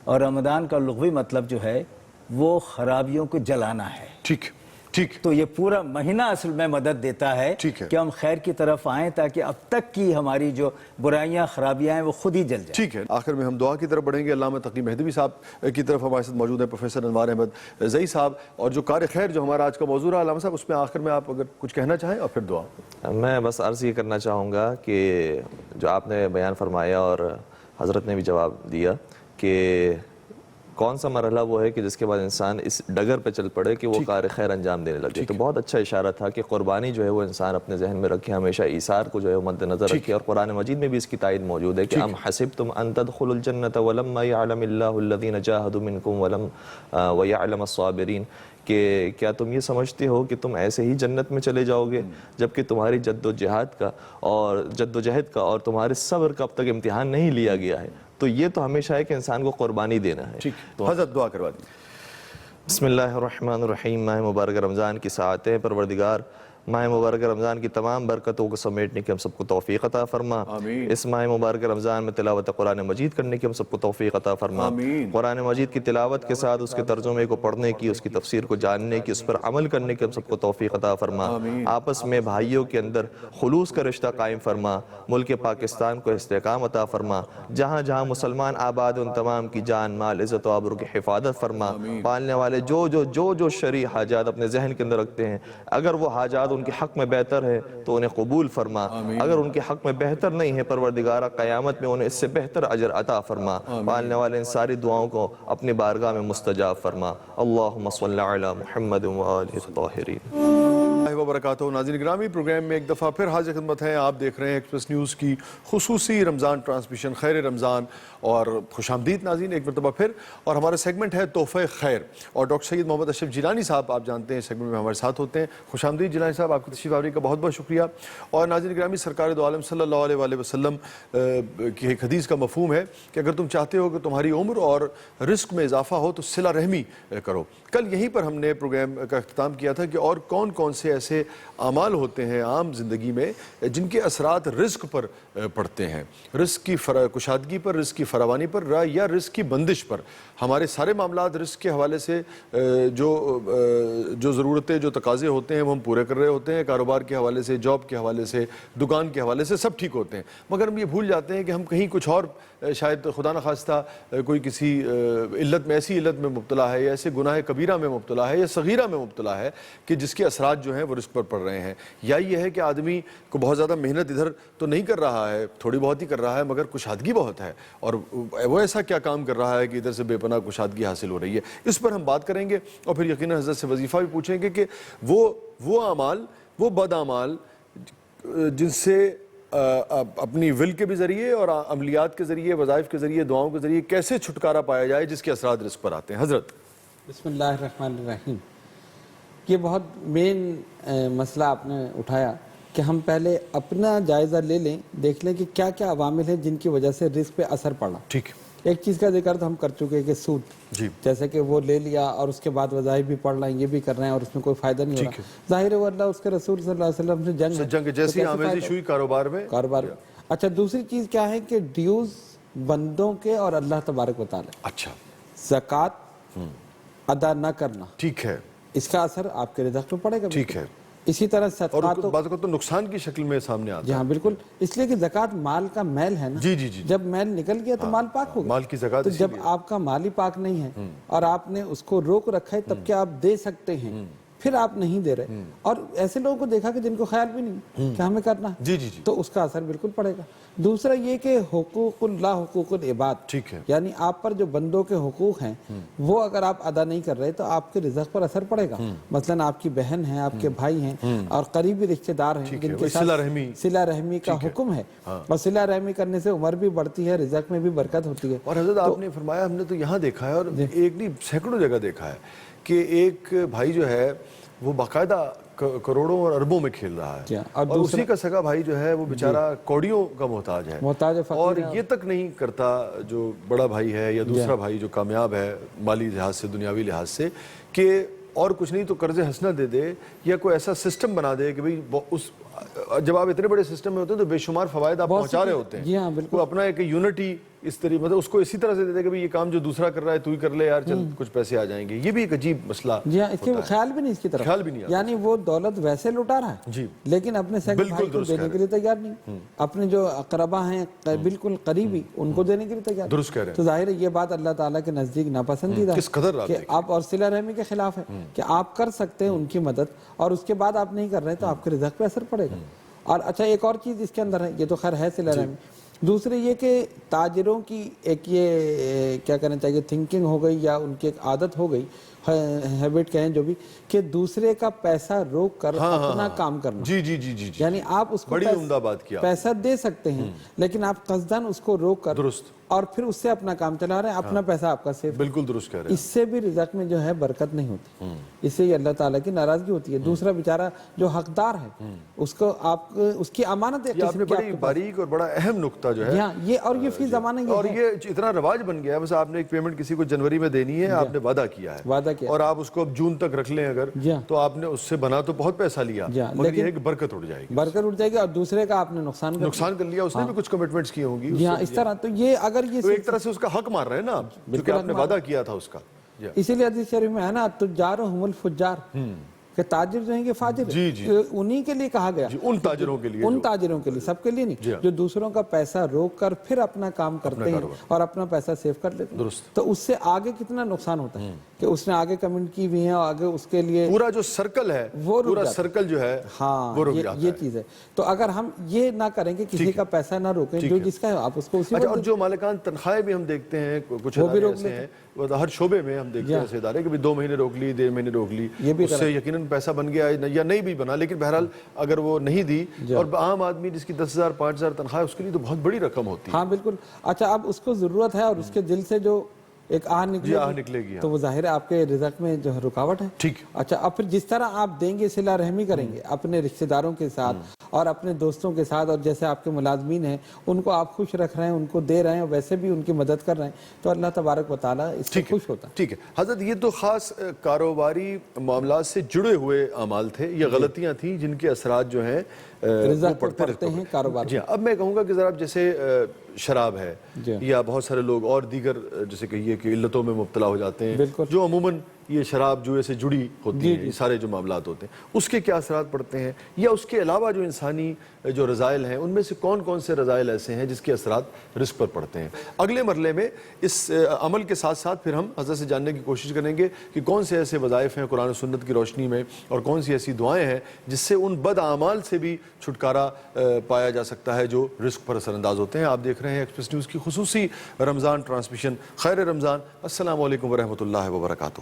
اور رمضان کا لغوی مطلب جو ہے وہ خرابیوں کو جلانا ہے. ٹھیک, ٹھیک. تو یہ پورا مہینہ اصل میں مدد دیتا ہے کہ ہم خیر کی طرف آئیں تاکہ اب تک کی ہماری جو برائیاں خرابیاں ہیں وہ خود ہی جل جائیں. ٹھیک ہے. آخر میں ہم دعا کی طرف بڑھیں گے. علامہ تقی مہدوی صاحب کی طرف ہمارے ساتھ موجود ہیں پروفیسر انوار احمد زئی صاحب, اور جو کار خیر جو ہمارا آج کا موضوع ہے علامہ صاحب, اس میں آخر میں آپ اگر کچھ کہنا چاہیں اور پھر دعا. میں بس عرض یہ کرنا چاہوں گا کہ جو آپ نے بیان فرمایا اور حضرت نے بھی جواب دیا کہ کون سا مرحلہ وہ ہے کہ جس کے بعد انسان اس ڈگر پہ چل پڑے کہ وہ کار خیر انجام دینے لگے. تو بہت اچھا اشارہ تھا کہ قربانی جو ہے وہ انسان اپنے ذہن میں رکھے, ہمیشہ ایثار کو جو ہے مد نظر رکھے, اور قرآن مجید میں بھی اس کی تائید موجود ہے کہ ام حسبتم ان تدخلوا الجنة ولما يعلم الله الذين جاهدوا منكم ويعلم الصابرين, کہ کیا تم یہ سمجھتے ہو کہ تم ایسے ہی جنت میں چلے جاؤ گے جبکہ تمہاری جد و جہد کا اور تمہارے صبر کا اب تک امتحان نہیں لیا گیا ہے. تو یہ تو ہمیشہ ہے کہ انسان کو قربانی دینا ہے. حضرت دعا کروا دی. بسم اللہ الرحمن الرحیم. ماہ مبارک رمضان کی ساعتیں پروردگار ماہ مبارک رمضان کی تمام برکتوں کو سمیٹنے کی ہم سب کو توفیق عطا فرما. اس ماہ مبارک رمضان میں تلاوت قرآن مجید کرنے کی ہم سب کو توفیق عطا فرما. قرآن مجید کی تلاوت کے ساتھ اس کے ترجمے کو پڑھنے کی, اس کی تفسیر کو جاننے کی, اس پر عمل کرنے کی ہم سب کو توفیق عطا فرما. آپس میں بھائیوں کے اندر خلوص کا رشتہ قائم فرما. ملک پاکستان کو استحکام عطا فرما. جہاں جہاں مسلمان آباد ان تمام کی جان مال عزت و آبرو کی حفاظت فرما. پالنے والے جو شرعی حاجات اپنے ذہن کے اندر رکھتے ہیں, اگر وہ حاجات ان کے حق میں بہتر ہے تو انہیں قبول فرما. اگر ان کے حق میں بہتر نہیں ہے پروردگارہ, قیامت میں انہیں اس سے بہتر اجر عطا فرما. پالنے والے ان ساری دعاؤں کو اپنی بارگاہ میں مستجاب فرما. اللہم صلی علی محمد وآلہ الطاہرین. وبرکاتہ. ناظرین گرامی, پروگرام میں ایک دفعہ پھر حاضر خدمت ہیں. آپ دیکھ رہے ہیں ایکسپریس نیوز کی خصوصی رمضان ٹرانسمیشن خیر رمضان, اور خوش آمدید ناظرین ایک مرتبہ پھر. اور ہمارا سیگمنٹ ہے تحفہ خیر, اور ڈاکٹر سید محمد اشرف جیلانی صاحب آپ جانتے ہیں سیگمنٹ میں ہمارے ساتھ ہوتے ہیں. خوش آمدید جیلانی صاحب, آپ کی تشریف آوری کا بہت بہت شکریہ. اور ناظرین گرامی, سرکار دو عالم صلی اللہ علیہ وسلم کی ایک حدیث کا مفہوم ہے کہ اگر تم چاہتے ہو کہ تمہاری عمر اور رزق میں اضافہ ہو تو صلہ رحمی کرو. کل یہیں پر ہم نے پروگرام کا اختتام کیا تھا کہ اور کون کون سے ایسے اعمال ہوتے ہیں عام زندگی میں جن کے اثرات رزق پر پڑتے ہیں, رزق کی کشادگی پر, رزق کی فراوانی پر, یا رزق کی بندش پر. ہمارے سارے معاملات رزق کے حوالے سے جو ضرورتیں, جو تقاضے ہوتے ہیں وہ ہم پورے کر رہے ہوتے ہیں. کاروبار کے حوالے سے, جاب کے حوالے سے, دکان کے حوالے سے سب ٹھیک ہوتے ہیں, مگر ہم یہ بھول جاتے ہیں کہ ہم کہیں کچھ اور شاید خدا نخواستہ کوئی کسی علت میں, ایسی علت میں مبتلا ہے, یا ایسے گناہ کبیرہ میں مبتلا ہے, یا صغیرہ میں مبتلا ہے کہ جس کے اثرات جو ہیں وہ رزق پر پڑ رہے ہیں. یا یہ ہے کہ آدمی کو بہت زیادہ محنت ادھر تو نہیں کر رہا ہے, تھوڑی بہت ہی کر رہا ہے, مگر کشادگی بہت ہے, اور وہ ایسا کیا کام کر رہا ہے کہ ادھر سے بے پناہ کشادگی حاصل ہو رہی ہے. اس پر ہم بات کریں گے, اور پھر یقیناً حضرت سے وظیفہ بھی پوچھیں گے کہ وہ اعمال, وہ بد اعمال جن سے اپنی ول کے بھی ذریعے اور عملیات کے ذریعے، وظائف کے ذریعے، دعاؤں کے ذریعے کیسے چھٹکارا پایا جائے جس کے اثرات رزق پر آتے ہیں؟ حضرت بسم اللہ الرحمن الرحیم. یہ بہت مین مسئلہ آپ نے اٹھایا کہ ہم پہلے اپنا جائزہ لے لیں، دیکھ لیں کہ کیا کیا عوامل ہیں جن کی وجہ سے رزق پہ اثر پڑا. ٹھیک. ایک چیز کا ذکر تو ہم کر چکے کہ سود، جی، جیسے کہ وہ لے لیا اور اس کے بعد وظائف بھی پڑھ رہے ہیں، یہ بھی کر رہے ہیں اور اس میں کوئی فائدہ نہیں ہو رہا. ظاہر ہے وہ اللہ اس کے رسول صلی اللہ علیہ وسلم سے جنگ جیسی آمیزش ہوئی کاروبار میں. اچھا، دوسری چیز کیا ہے کہ ڈیوز بندوں کے اور اللہ تبارک و تعالی. اچھا. زکوٰۃ ادا نہ کرنا، ٹھیک ہے، اس کا اثر آپ کے رزق پہ پڑے گا. ٹھیک ہے. اسی طرح اور بعض اوقات تو نقصان کی شکل میں سامنے آتا ہے. جی ہاں بالکل، اس لیے کہ زکوٰۃ مال کا میل ہے نا. جی جی جی. جب میل نکل گیا تو مال پاک ہو گیا. مال کی زکوٰۃ. تو جب آپ کا مال ہی پاک نہیں ہے اور آپ نے اس کو روک رکھا ہے، تب کیا آپ دے سکتے ہیں؟ پھر آپ نہیں دے رہے. اور ایسے لوگوں کو دیکھا کہ جن کو خیال بھی نہیں کہ ہمیں کرنا ہے، جی جی جی، تو اس کا اثر بالکل پڑے گا. دوسرا یہ کہ حقوق اللہ، حقوق العباد، ٹھیک ہے، یعنی آپ پر جو بندوں کے حقوق ہیں وہ اگر آپ ادا نہیں کر رہے تو آپ کے رزق پر اثر پڑے گا. مثلا آپ کی بہن ہے، آپ کے بھائی ہیں اور قریبی رشتہ دار ہیں جن کے ساتھ صلہ رحمی کا حکم ہے، اور صلہ رحمی کرنے سے عمر بھی بڑھتی ہے، رزق میں بھی برکت ہوتی ہے. اور حضرت آپ نے فرمایا، ہم نے تو یہاں دیکھا ہے اور ایک نہیں سینکڑوں جگہ دیکھا ہے کہ ایک بھائی جو ہے وہ باقاعدہ کروڑوں اور اربوں میں کھیل رہا ہے، اور اسی کا سگا بھائی جو ہے وہ بیچارہ کوڑیوں کا محتاج ہے، اور یہ تک نہیں کرتا جو بڑا بھائی ہے یا دوسرا بھائی جو کامیاب ہے مالی لحاظ سے، دنیاوی لحاظ سے، کہ اور کچھ نہیں تو قرض حسنہ دے دے یا کوئی ایسا سسٹم بنا دے کہ بھئی اس جب آپ اتنے بڑے سسٹم میں ہوتے ہیں تو بے شمار فوائد آپ پہنچا رہے ہوتے ہیں. جی ہاں بالکل. وہ اپنا ایک یونٹی اس طریقے مطلب اس کو اسی طرح سے دے دے کہ یہ کام جو دوسرا کر رہا ہے تو ہی کر لے یار، چل کچھ پیسے آ جائیں گے. یہ بھی ایک عجیب مسئلہ. جی ہاں، اس کے خیال بھی نہیں اس کی طرف، خیال بھی نہیں، یعنی وہ دولت ویسے لوٹا رہا ہے جی، لیکن اپنے سگے بھائی کو دینے کے لیے تیار نہیں، اپنے جو اقربا ہیں بالکل قریبی ان کو دینے کے لیے تیار. درست کہہ رہے ہیں. تو ظاہر ہے یہ بات اللہ تعالیٰ کے نزدیک ناپسندیدہ ہے کس قدر کہ آپ، اور صلہ رحمی کے خلاف ہے کہ آپ کر سکتے ہیں ان کی مدد اور اس کے بعد آپ نہیں کر رہے تو آپ کے رزق پہ اثر پڑے گا. اور اچھا ایک اور چیز اس کے اندر ہے، یہ تو خیر ہے صلہ رحمی. دوسرے یہ کہ تاجروں کی ایک یہ کیا کہنا چاہیے تھنکنگ ہو گئی یا ان کی ایک عادت ہو گئی، ہیبٹ کہیں جو بھی، کہ دوسرے کا پیسہ روک کر اپنا کام کرنا. جی جی جی جی، یعنی آپ اس کو بڑی عمدہ بات کیا، پیسہ دے سکتے ہیں لیکن آپ قصداً اس کو روک کر درست، اور پھر اس سے اپنا کام چلا رہے ہیں، اپنا پیسہ آپ کا سیف. بالکل درست کہہ رہے ہیں. اس سے بھی رزق میں جو ہے برکت نہیں ہوتی، اس سے اللہ تعالیٰ کی ناراضگی ہوتی ہے. دوسرا بیچارہ جو حقدار ہے اس کو آپ اس کی امانت یہ آپ نے بڑی باریک اور بڑا اہم نقطہ جو ہے یہ، اور یہ فی زمانہ اور یہ اتنا رواج بن گیا ہے. بس آپ نے ایک پیمنٹ کسی کو جنوری میں دینی ہے، آپ نے وعدہ کیا ہے اور آپ اس کو اب جون تک رکھ لیں اگر تو آپ نے اس سے بنا تو بہت پیسہ لیا، مگر یہ ہے کہ برکت اٹھ جائے گی، برکت اٹھ جائے گی اور دوسرے کا آپ نے نقصان کر لیا. اس نے بھی کچھ کمٹمنٹس کی ہوں گی. جی ہاں، اس طرح تو یہ اگر یہ ایک طرح سے اس کا حق مار رہے ہیں نا، کیونکہ آپ نے وعدہ کیا تھا اس کا. اسی لیے حدیث شریف میں ہے نا تجارہم الفجار، کہ تاجر جو ہیں یہ فاجر ہیں، انہی کے لیے کہا گیا، ان تاجروں کے لیے، ان تاجروں کے لیے، سب کے لیے نہیں، جو دوسروں کا پیسہ روک کر پھر اپنا کام کرتے ہیں اور اپنا پیسہ سیو کر لیتے ہیں. تو اس سے آگے کتنا نقصان ہوتا ہے کہ اس نے آگے کمنٹ کی بھی ہیں اور آگے اس کے لیے پورا جو سرکل ہے، پورا سرکل جو ہے وہ رک جاتا ہے. یہ چیز ہے. تو اگر ہم یہ نہ کریں کہ کسی کا پیسہ نہ روکیں، جو جس کا ہے آپ اس کو اسی وقت. اور جو مالکان تنخواہیں بھی ہم دیکھتے ہیں، کچھ ادارے ایسے ہیں ہر شعبے میں ہم دیکھتے ہیں ایسے ادارے کہ 2 مہینے روک لی، 1.5 مہینے روک لی، اس سے یقیناً پیسہ بن گیا یا نہیں بھی بنا، لیکن بہرحال اگر وہ نہیں دی، اور عام آدمی جس کی 10,000 5,000 تنخواہ ہے اس کے لیے تو بہت بڑی رقم ہوتی ہے. ہاں بالکل. اچھا اب اس کو ضرورت ہے اور اس کے دل سے جو ایک آہ نکلے گی تو وہ ظاہر ہے آپ کے رزق میں جو ہے رکاوٹ ہے. ٹھیک. اچھا اب پھر جس طرح آپ دیں گے، صلہ رحمی کریں گے اپنے رشتہ داروں کے ساتھ اور اپنے دوستوں کے ساتھ، اور جیسے آپ کے ملازمین ہیں ان کو آپ خوش رکھ رہے ہیں، ان کو دے رہے ہیں اور ویسے بھی ان کی مدد کر رہے ہیں، تو اللہ تبارک و تعالیٰ اس سے خوش ہوتا ہے. ٹھیک ہے حضرت، یہ تو خاص کاروباری معاملات سے جڑے ہوئے اعمال تھے، یہ غلطیاں تھیں جن کے اثرات جو ہیں وہ پڑتے ہیں کاروبار. جی اب میں کہوں گا کہ ذرا جیسے شراب ہے یا بہت سارے لوگ اور دیگر جیسے کہیے کہ علتوں میں مبتلا ہو جاتے ہیں جو عموماً یہ شراب جوئے سے جڑی ہوتی ہیں، یہ سارے جو معاملات ہوتے ہیں، اس کے کیا اثرات پڑتے ہیں، یا اس کے علاوہ جو انسانی جو رذائل ہیں ان میں سے کون کون سے رذائل ایسے ہیں جس کے اثرات رزق پر پڑتے ہیں. اگلے مرحلے میں اس عمل کے ساتھ ساتھ پھر ہم حضرت سے جاننے کی کوشش کریں گے کہ کون سے ایسے وظائف ہیں قرآن و سنت کی روشنی میں، اور کون سی ایسی دعائیں ہیں جس سے ان بد اعمال سے بھی چھٹکارا پایا جا سکتا ہے جو رزق پر اثر انداز ہوتے ہیں. آپ دیکھ رہے ہیں ایکسپریس نیوز کی خصوصی رمضان ٹرانسمیشن. خیر رمضان. السلام علیکم ورحمۃ اللہ وبرکاتہ.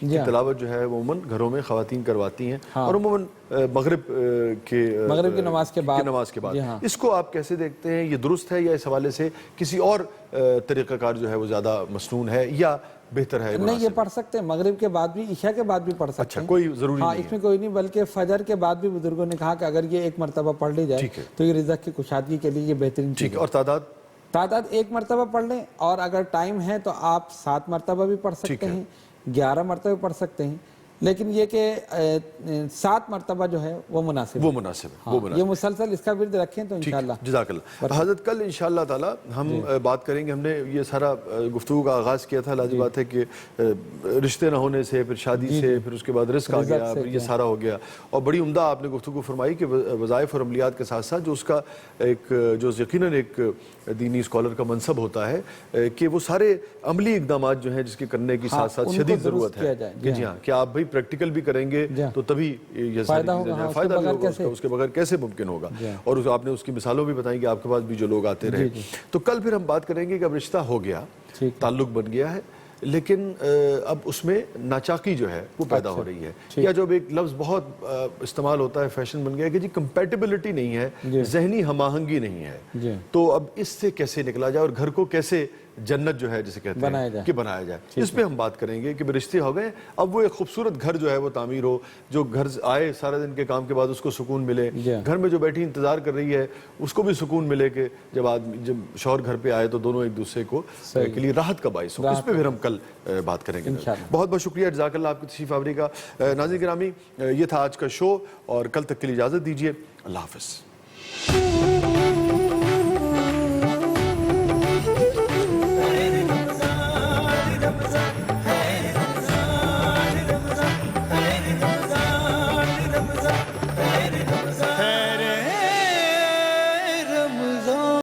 کی تلاوت جو ہے وہ عموماً گھروں میں خواتین کرواتی ہیں اور عموماً مغرب کی نماز کے بعد اس کو آپ کیسے دیکھتے ہیں؟ یہ درست ہے یا اس حوالے سے کسی اور طریقہ کار جو ہے وہ زیادہ مسنون ہے یا بہتر ہے؟ نہیں، یہ پڑھ سکتے ہیں مغرب کے بعد بھی، عشاء کے بعد بھی پڑھ سکتے ہیں. اچھا، کوئی ضروری نہیں اس میں کوئی نہیں، بلکہ فجر کے بعد بھی بزرگوں نے کہا کہ اگر یہ ایک مرتبہ پڑھ لی جائے تو یہ رزق کی کشادگی کے لیے یہ بہترین چیز ہے. اور تعداد ایک مرتبہ پڑھ لیں، اور اگر ٹائم ہے تو آپ 7 مرتبہ بھی پڑھ سکتے ہیں، 11 مرتبہ پڑھ سکتے ہیں، لیکن یہ کہ 7 مرتبہ جو ہے وہ مناسب ہے. یہ مسلسل اس کا ورد رکھیں تو انشاءاللہ. جزاک اللہ. حضرت کل انشاءاللہ تعالی ہم بات کریں گے. ہم نے یہ سارا گفتگو کا آغاز کیا تھا، لازم بات ہے کہ رشتے نہ ہونے سے، پھر شادی سے، پھر اس کے بعد رزق آ گیا، پھر یہ سارا ہو گیا. اور بڑی عمدہ آپ نے گفتگو فرمائی کہ وظائف اور عملیات کے ساتھ ساتھ جو اس کا ایک جو یقیناً ایک دینی اسکالر کا منصب ہوتا ہے کہ وہ سارے عملی اقدامات جو ہیں جس کے کرنے کی ساتھ ساتھ شدید ضرورت ہے کہ جی ہاں کہ آپ بھائی پریکٹیکل بھی کریں گے تو تبھی یہ ساری چیزیں فائدہ بھی ہوگا اس کے بغیر کیسے ممکن ہوگا. اور آپ نے اس کی مثالوں بھی بتائیں کہ آپ کے پاس بھی جو لوگ آتے رہے. تو کل پھر ہم بات کریں گے کہ اب رشتہ ہو گیا، تعلق بن گیا ہے، لیکن اب اس میں ناچاکی جو ہے وہ پیدا ہو رہی ہے. یا جو ایک لفظ بہت استعمال ہوتا ہے، فیشن بن گیا ہے کہ جی کمپیٹیبلٹی نہیں ہے، ذہنی ہم آہنگی نہیں ہے. تو اب اس سے کیسے نکلا جائے اور گھر کو کیسے جنت جو ہے جسے کہتے ہیں کہ بنایا جائے. اس پہ ہم بات کریں گے کہ رشتے ہو گئے، اب وہ ایک خوبصورت گھر جو ہے وہ تعمیر ہو، جو گھر آئے سارے دن کے کام کے بعد اس کو سکون ملے، گھر میں جو بیٹھی انتظار کر رہی ہے اس کو بھی سکون ملے کہ جب شوہر گھر پہ آئے تو دونوں ایک دوسرے کو کے لیے راحت کا باعث ہو. اس پہ پھر ہم کل بات کریں گے. بہت بہت شکریہ، جزاک اللہ آپ کی تشریف آوری کا. ناظرین گرامی، یہ تھا آج کا شو اور کل تک کے لیے اجازت دیجیے. اللہ حافظ.